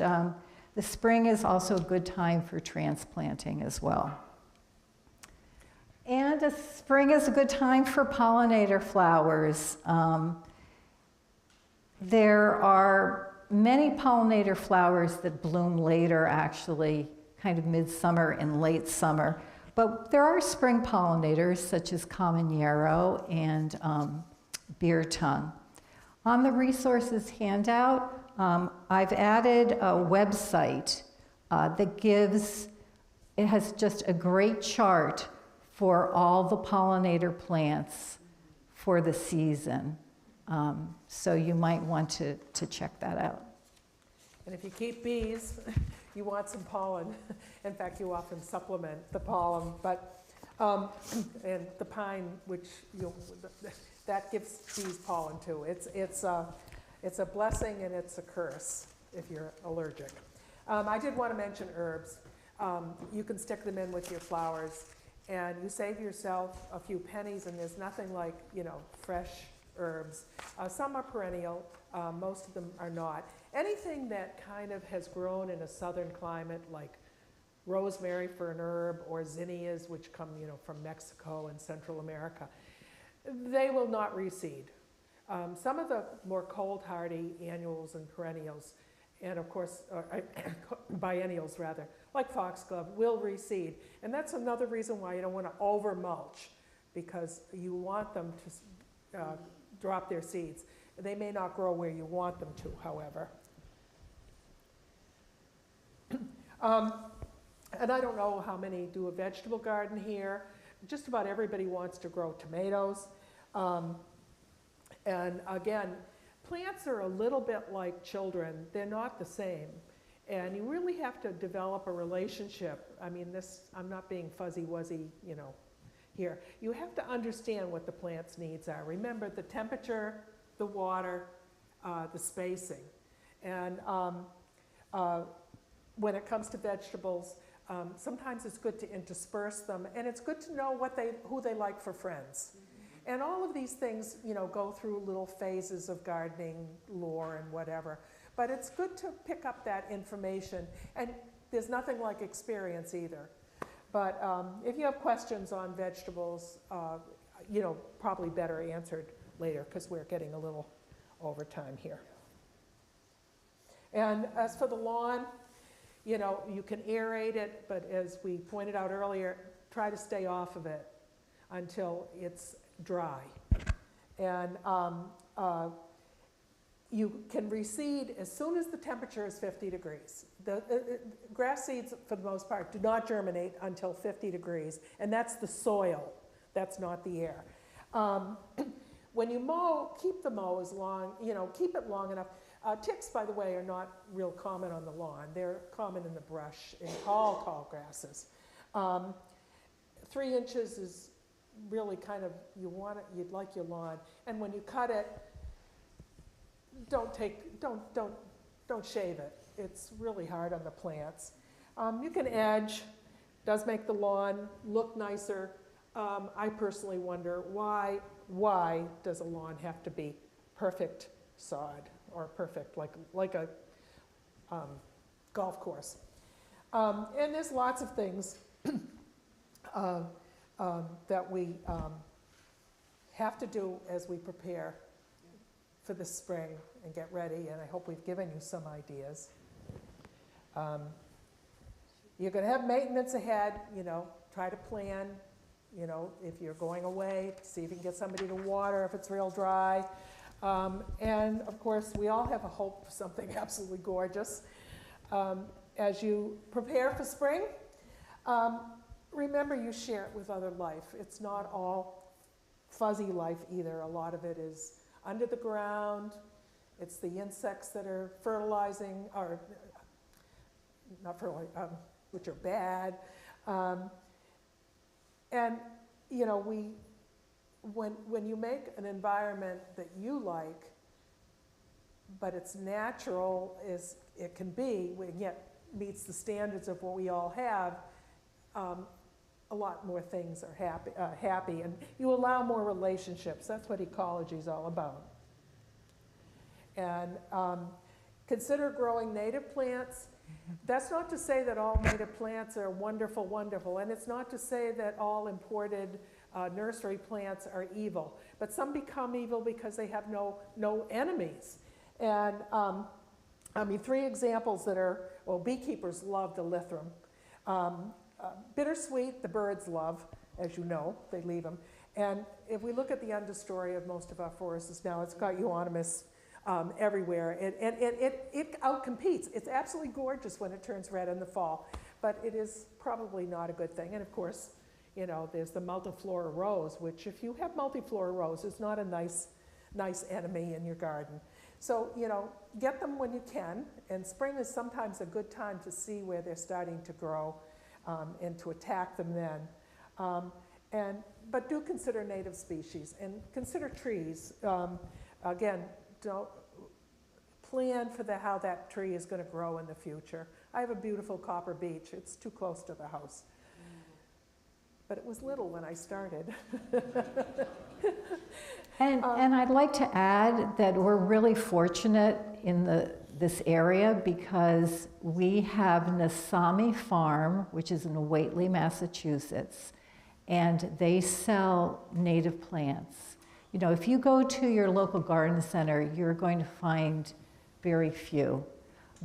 the spring is also a good time for transplanting as well. And spring is a good time for pollinator flowers. There are many pollinator flowers that bloom later, actually, kind of midsummer and late summer. But there are spring pollinators such as common yarrow and beer tongue. On the resources handout, I've added a website it has just a great chart for all the pollinator plants for the season. So you might want to check that out. And if you keep bees, you want some pollen. In fact, you often supplement the pollen, but, and the pine, which that gives bees pollen too. It's a blessing and it's a curse if you're allergic. I did want to mention herbs. You can stick them in with your flowers and you save yourself a few pennies, and there's nothing like, fresh herbs. Some are perennial, most of them are not. Anything that kind of has grown in a southern climate, like rosemary for an herb, or zinnias, which come, from Mexico and Central America, they will not reseed. Some of the more cold hardy annuals and perennials, and of course, biennials rather, like foxglove, will reseed. And that's another reason why you don't want to over mulch, because you want them to drop their seeds. They may not grow where you want them to, however. And I don't know how many do a vegetable garden here. Just about everybody wants to grow tomatoes. And again, plants are a little bit like children. They're not the same. And you really have to develop a relationship. I mean, I'm not being fuzzy-wuzzy, here. You have to understand what the plant's needs are. Remember the temperature, the water, the spacing. And when it comes to vegetables, sometimes it's good to intersperse them, and it's good to know who they like for friends. And all of these things, go through little phases of gardening lore and whatever. But it's good to pick up that information, and there's nothing like experience either. But if you have questions on vegetables, probably better answered later, because we're getting a little overtime here. And as for the lawn, you can aerate it, but as we pointed out earlier, try to stay off of it until it's dry. And you can reseed as soon as the temperature is 50 degrees. The grass seeds, for the most part, do not germinate until 50 degrees, and that's the soil, that's not the air. When you mow, keep the mow as long, keep it long enough. Ticks, by the way, are not real common on the lawn. They're common in the brush, in tall grasses. 3 inches is really kind of, you'd like your lawn. And when you cut it, don't shave it. It's really hard on the plants. You can edge, does make the lawn look nicer. I personally wonder why does a lawn have to be perfect sod, or perfect like a golf course. And there's lots of things that we have to do as we prepare for the spring and get ready, and I hope we've given you some ideas. You're going to have maintenance ahead, try to plan, if you're going away, see if you can get somebody to water if it's real dry. And of course, we all have a hope for something absolutely gorgeous. As you prepare for spring, remember you share it with other life. It's not all fuzzy life either. A lot of it is under the ground. It's the insects that are fertilizing, or not fertilizing, which are bad. And when you make an environment that you like, but it's natural as it can be, and yet meets the standards of what we all have, a lot more things are happy, and you allow more relationships. That's what ecology is all about. And consider growing native plants. That's not to say that all native plants are wonderful, wonderful, and it's not to say that all imported nursery plants are evil, but some become evil because they have no enemies. And 3 examples that are, beekeepers love the lithrum. Bittersweet, the birds love, as you know, they leave them. And if we look at the understory of most of our forests now, it's got euonymus everywhere. And it outcompetes. It's absolutely gorgeous when it turns red in the fall, but it is probably not a good thing. And of course, you know, there's the multiflora rose, which if you have multiflora rose, is not a nice enemy in your garden. So, you know, get them when you can, and spring is sometimes a good time to see where they're starting to grow and to attack them then. But do consider native species and consider trees. Again, don't plan for how that tree is going to grow in the future. I have a beautiful copper beech. It's too close to the house. But it was little when I started. And I'd like to add that we're really fortunate in this area because we have Nasami Farm, which is in Whately, Massachusetts, and they sell native plants. You know, if you go to your local garden center, you're going to find very few.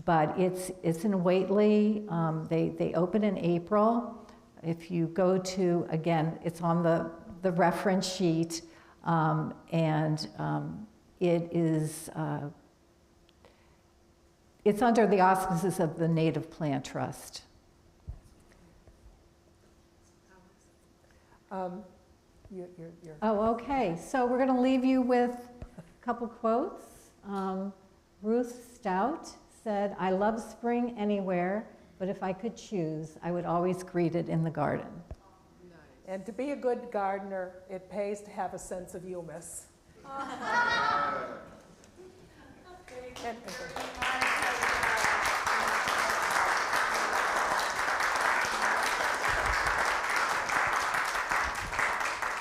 But it's in Whately. They open in April. If you go to, again, it's on the reference sheet. It is, it's under the auspices of the Native Plant Trust. Oh, okay. So we're going to leave you with a couple quotes. Ruth Stout said, "I love spring anywhere, but if I could choose, I would always greet it in the garden." And to be a good gardener, it pays to have a sense of humus.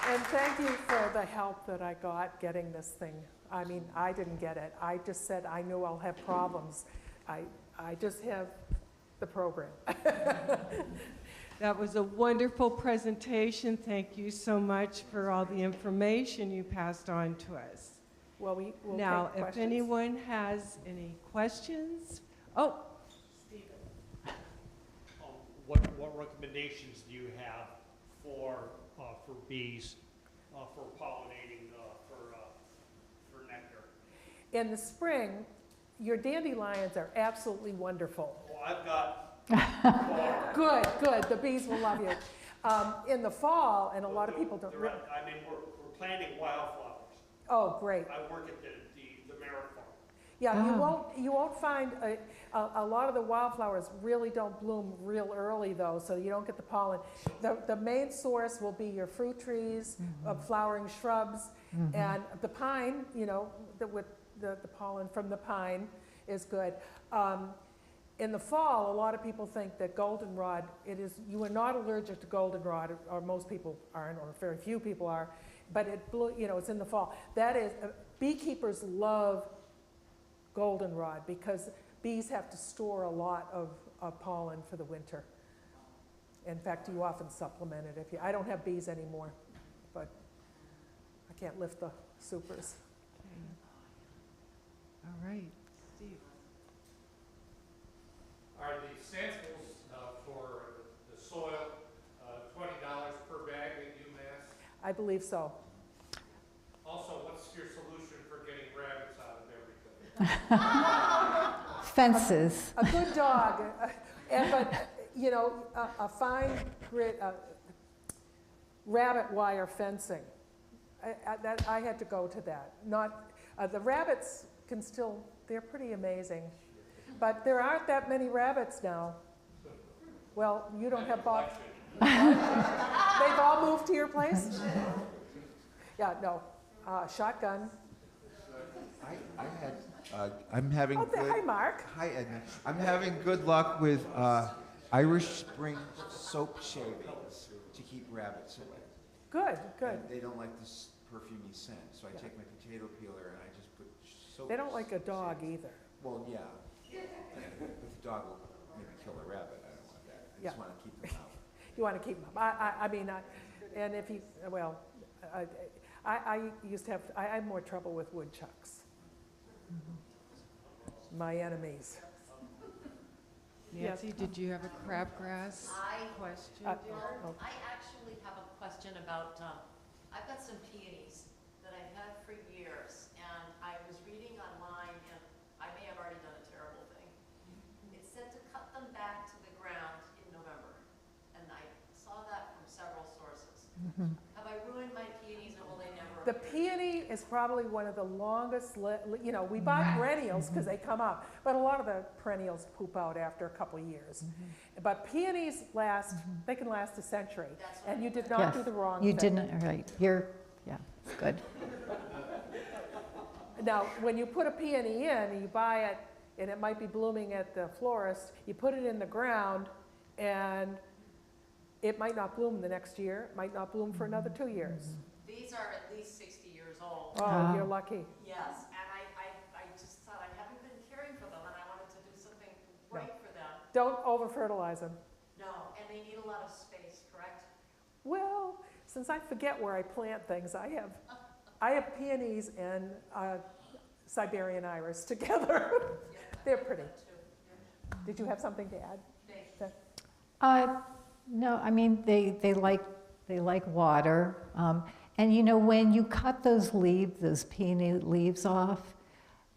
And thank you for the help that I got getting this thing. I mean, I didn't get it. I just said I knew I'll have problems. I just have the program. That was a wonderful presentation. Thank you so much for all the information you passed on to us. Well, we'll now, take if questions. anyone has any questions, oh, Stephen. What recommendations do you have for bees for pollinating for nectar? In the spring, your dandelions are absolutely wonderful. Well, I've got Good, good. The bees will love you. In the fall, and a lot of people don't. we're planting wildflowers. Oh, great. I work at the Merritt Farm. Yeah, you won't find a lot of the wildflowers really don't bloom real early though, so you don't get the pollen. The main source will be your fruit trees, flowering shrubs, and the pine. You know, with the pollen from the pine is good. In the fall, a lot of people think that goldenrod, you are not allergic to goldenrod, or most people aren't, or very few people are, but it's in the fall. That is, beekeepers love goldenrod because bees have to store a lot of pollen for the winter. In fact, you often supplement it. I don't have bees anymore, but I can't lift the supers. Okay. All right, Steve. Are the samples for the soil $20 per bag at UMass? I believe so. Also, what's your solution for getting rabbits out of everything? Fences. A good dog, but you know, a fine grit, rabbit wire fencing. I had to go to that. Not the rabbits they're pretty amazing, but there aren't that many rabbits now. Well, you don't have box. They've all moved to your place? Yeah, no. Shotgun. I'm having Hi, Mark. Hi, Edna. I'm having good luck with Irish Spring soap shavings to keep rabbits away. Good, good. And they don't like this perfumey scent, so I take my potato peeler and I just put soap. They don't like a dog either. Well, yeah. But the dog will maybe kill a rabbit. I don't want that. I just want to keep them out. You want to keep them up. I mean, and if you, well, I used to have, I have more trouble with woodchucks. My enemies. Nancy, did you have a crabgrass question? Oh. I actually have a question about, I've got some peonies that I've had for years, and I was reading online, and I may have already done a terrible thing. It said to cut them back to the ground in November, and I saw that from several sources. Have I ruined my peonies, or will they never? The peony is probably one of the longest, we buy perennials because they come up, but a lot of the perennials poop out after a couple of years. But peonies last, they can last a century, and you did not do the wrong thing. You didn't, right, yeah, it's good. Now, when you put a peony in, you buy it, and it might be blooming at the florist, you put it in the ground, and it might not bloom the next year, it might not bloom for another 2 years. These are at least 60 years old. Oh, you're lucky. Yes, and I just thought I haven't been caring for them, and I wanted to do something right for them. Don't over-fertilize them. No, and they need a lot of space, correct? Well, since I forget where I plant things, I have peonies and Siberian iris together. They're pretty. Did you have something to add? No, I mean, they like water. And you know, when you cut those leaves, those peony leaves off,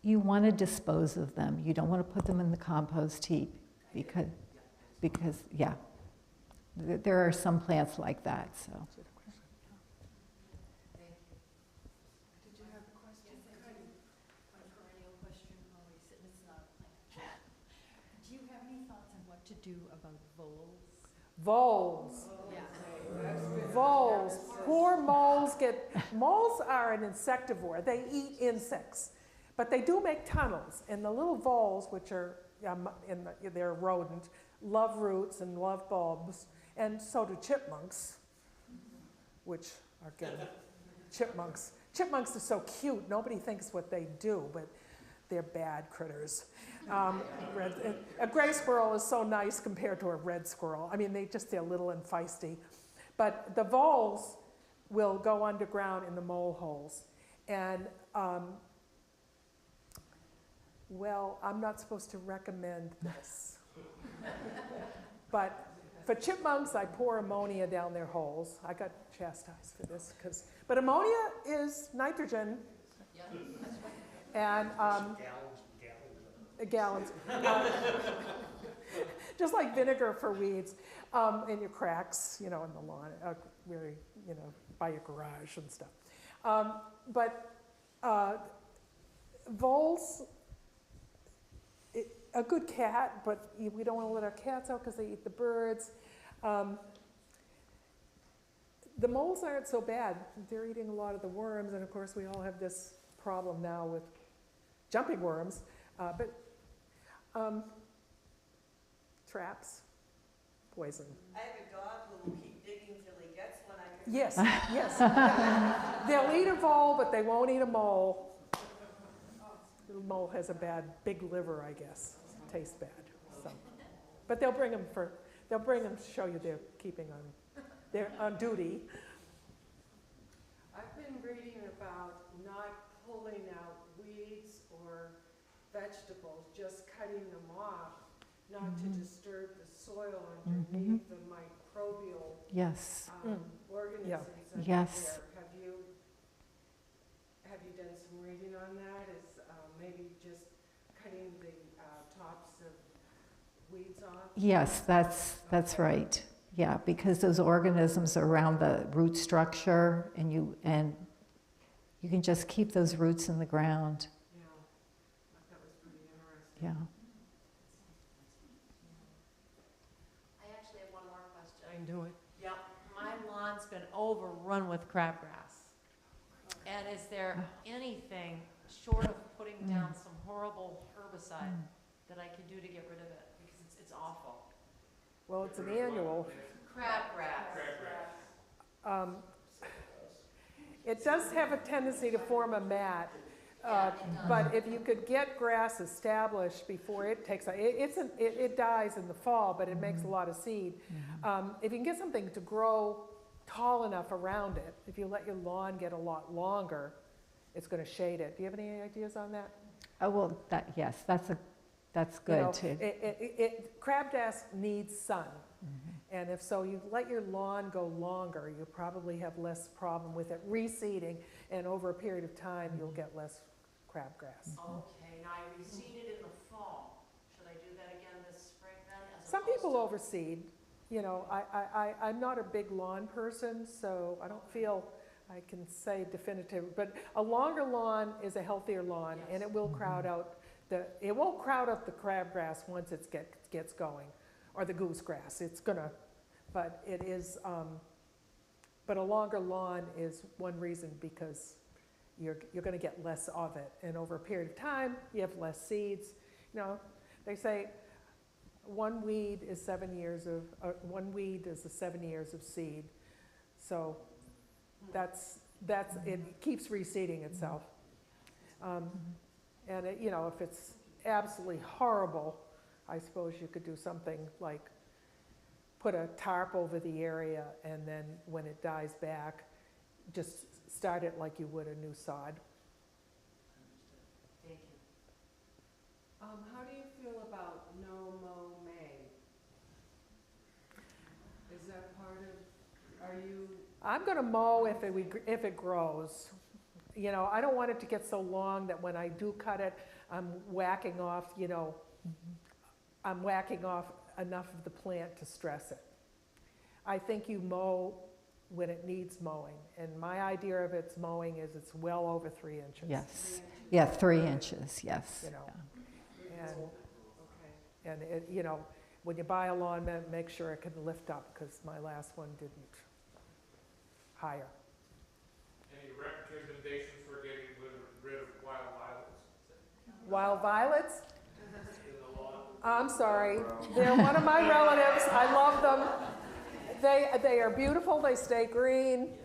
you want to dispose of them. You don't want to put them in the compost heap because yeah, there are some plants like that, so. Did you have a question? My perennial question, always, and it's not a plant. Do you have any thoughts on what to do about voles? Voles. Voles. Poor moles are an insectivore. They eat insects, but they do make tunnels. And the little voles, which are, they're a rodent, love roots and love bulbs, and so do chipmunks, which are good. Chipmunks. Chipmunks are so cute. Nobody thinks what they do, but they're bad critters. A gray squirrel is so nice compared to a red squirrel. I mean, they're little and feisty. But the voles will go underground in the mole holes. And, well, I'm not supposed to recommend this. But for chipmunks, I pour ammonia down their holes. I got chastised for this, but ammonia is nitrogen. Yeah, that's right. And gallons. Just like vinegar for weeds in your cracks, in the lawn, where, by your garage and stuff. But voles, a good cat, but we don't want to let our cats out because they eat the birds. The moles aren't so bad. They're eating a lot of the worms, and of course we all have this problem now with jumping worms. But traps, poison. I have a dog who will keep digging till he gets one. Yes, yes. They'll eat a vole, but they won't eat a mole. The mole has a big liver, I guess. Tastes bad. So, but they'll bring them to show you they're on duty. I've been reading about not pulling out weeds or vegetables, just cutting them off, not to disturb the soil underneath the microbial Yes. organisms that are Yes. there. Have you done some reading on that? Is maybe just cutting the tops of weeds off? Yes, that's right. Yeah, because those organisms are around the root structure, and you can just keep those roots in the ground. Yeah, that was pretty interesting. Yeah. I actually have one more question. I knew it. Yeah, my lawn's been overrun with crabgrass. And is there anything short of putting down some horrible herbicide that I can do to get rid of it? Because it's awful. Well, it's an annual. Crabgrass. It does have a tendency to form a mat, Yeah, it does. but if you could get grass established before it takes, it dies in the fall, but it makes a lot of seed. If you can get something to grow tall enough around it, if you let your lawn get a lot longer, it's going to shade it. Do you have any ideas on that? Oh, well, yes, That's You know, good too. Crabgrass needs sun. And if so, you let your lawn go longer, you probably have less problem with it reseeding, and over a period of time, you'll get less crabgrass. Okay, now I reseeded in the fall. Should I do that again this spring then? As Some opposed people to- overseed. You know, I'm not a big lawn person, so I don't feel I can say definitive, but a longer lawn is a healthier lawn, and it will crowd out it won't crowd out the crabgrass once it gets going, or the goosegrass. It's gonna, but it is, but a longer lawn is one reason, because you're gonna get less of it, and over a period of time, you have less seeds. You know, they say one weed is 7 years of, one weed is 7 years of seed. So that's, it keeps reseeding itself. And it, you know, if it's absolutely horrible, I suppose you could do something like put a tarp over the area, and then when it dies back, just start it like you would a new sod. Thank you. How do you feel about no mow May? Is that part of, are you, I'm gonna mow if it grows. You know, I don't want it to get so long that when I do cut it, I'm whacking off, you know, I'm whacking off enough of the plant to stress it. I think you mow when it needs mowing, and my idea of its mowing is it's well over 3 inches. Yes. Yeah, 3 inches, yes. You know, okay. and it, you know, when you buy a lawn, make sure it can lift up, because my last one didn't. Higher. Any recommendations for getting rid of wild violets? Wild violets? In the lawn? I'm sorry, they're one of my relatives, I love them. They are beautiful, they stay green,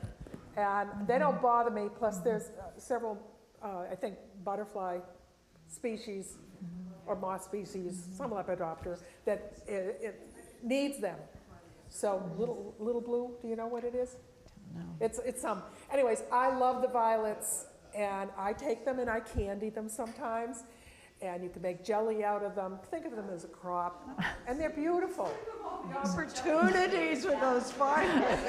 and they don't bother me. Plus there's several, I think, butterfly species or moth species, some lepidoptera, that it needs them. So little blue, do you know what it is? No. It's anyways, I love the violets, and I take them and I candy them sometimes, and you can make jelly out of them. Think of them as a crop, and they're beautiful. The opportunities with those violets.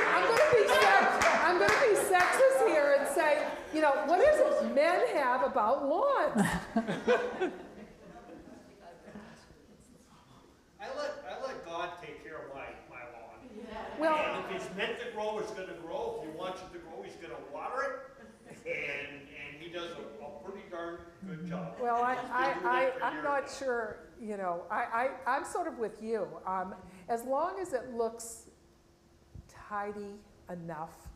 I'm gonna be sexist here and say, you know, what is it men have about lawns? I let God take care of my lawn. Well, And if it's meant to grow, it's gonna grow. If he wants it to grow, he's gonna water it. And he does a pretty darn good job. well, And he's been doing that for I'm years not now. sure, you know, I'm sort of with you. As long as it looks tidy enough.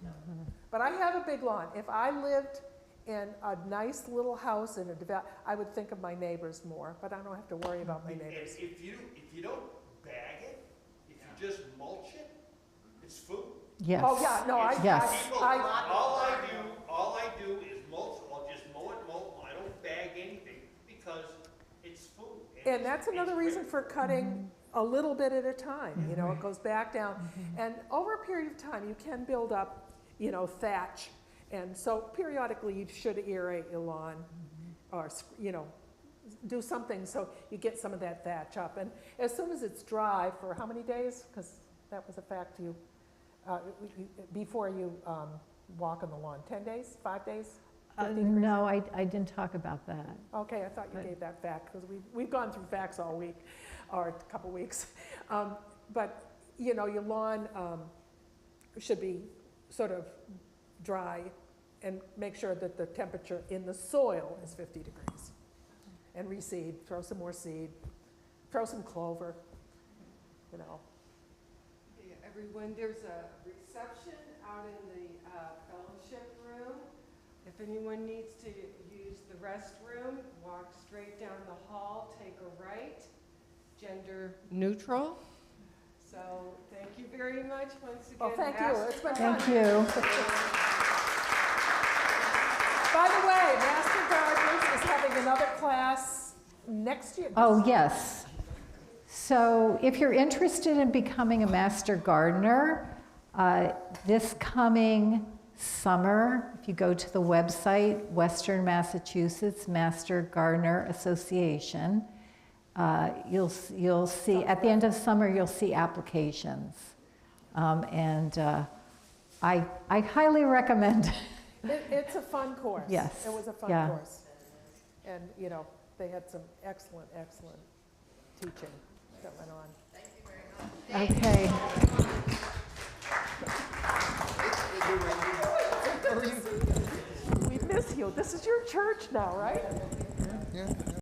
But I have a big lawn. If I lived in a nice little house in a I would think of my neighbors more, but I don't have to worry about my And neighbors. if you don't bag it, if you just mulch it, it's food. Yes. Oh, yeah, no, Yes. People, all I do is mulch. I'll just mow it. I don't bag anything because it's food. And that's another reason for cutting a little bit at a time, you know, it goes back down. And over a period of time, you can build up, you know, thatch. And so periodically you should aerate your lawn, or, you know, do something so you get some of that thatch up. And as soon as it's dry for how many days? Because that was a fact you, before you walk on the lawn, 10 days, 5 days? 15 degrees? No, I didn't talk about that. Okay, I thought you gave that fact, because we've gone through facts all week, or a couple weeks. But, you know, your lawn should be sort of dry, and make sure that the temperature in the soil is 50 degrees. And reseed, throw some more seed, throw some clover, you know. Hey, everyone, there's a reception out in the fellowship room. If anyone needs to use the restroom, walk straight down the hall, take a right, gender neutral. So thank you very much once again. Oh, thank you, it's been fun. Thank you. By the way, Master Gardeners is having another class next year. Oh, yes. So if you're interested in becoming a master gardener, this coming summer, if you go to the website, Western Massachusetts Master Gardener Association, you'll see, at the end of summer, you'll see applications. I highly recommend. It's a fun course. Yes, It was a fun yeah. course. And, you know, they had some excellent, excellent teaching that went on. Okay. We miss you. This is your church now, right? Yeah.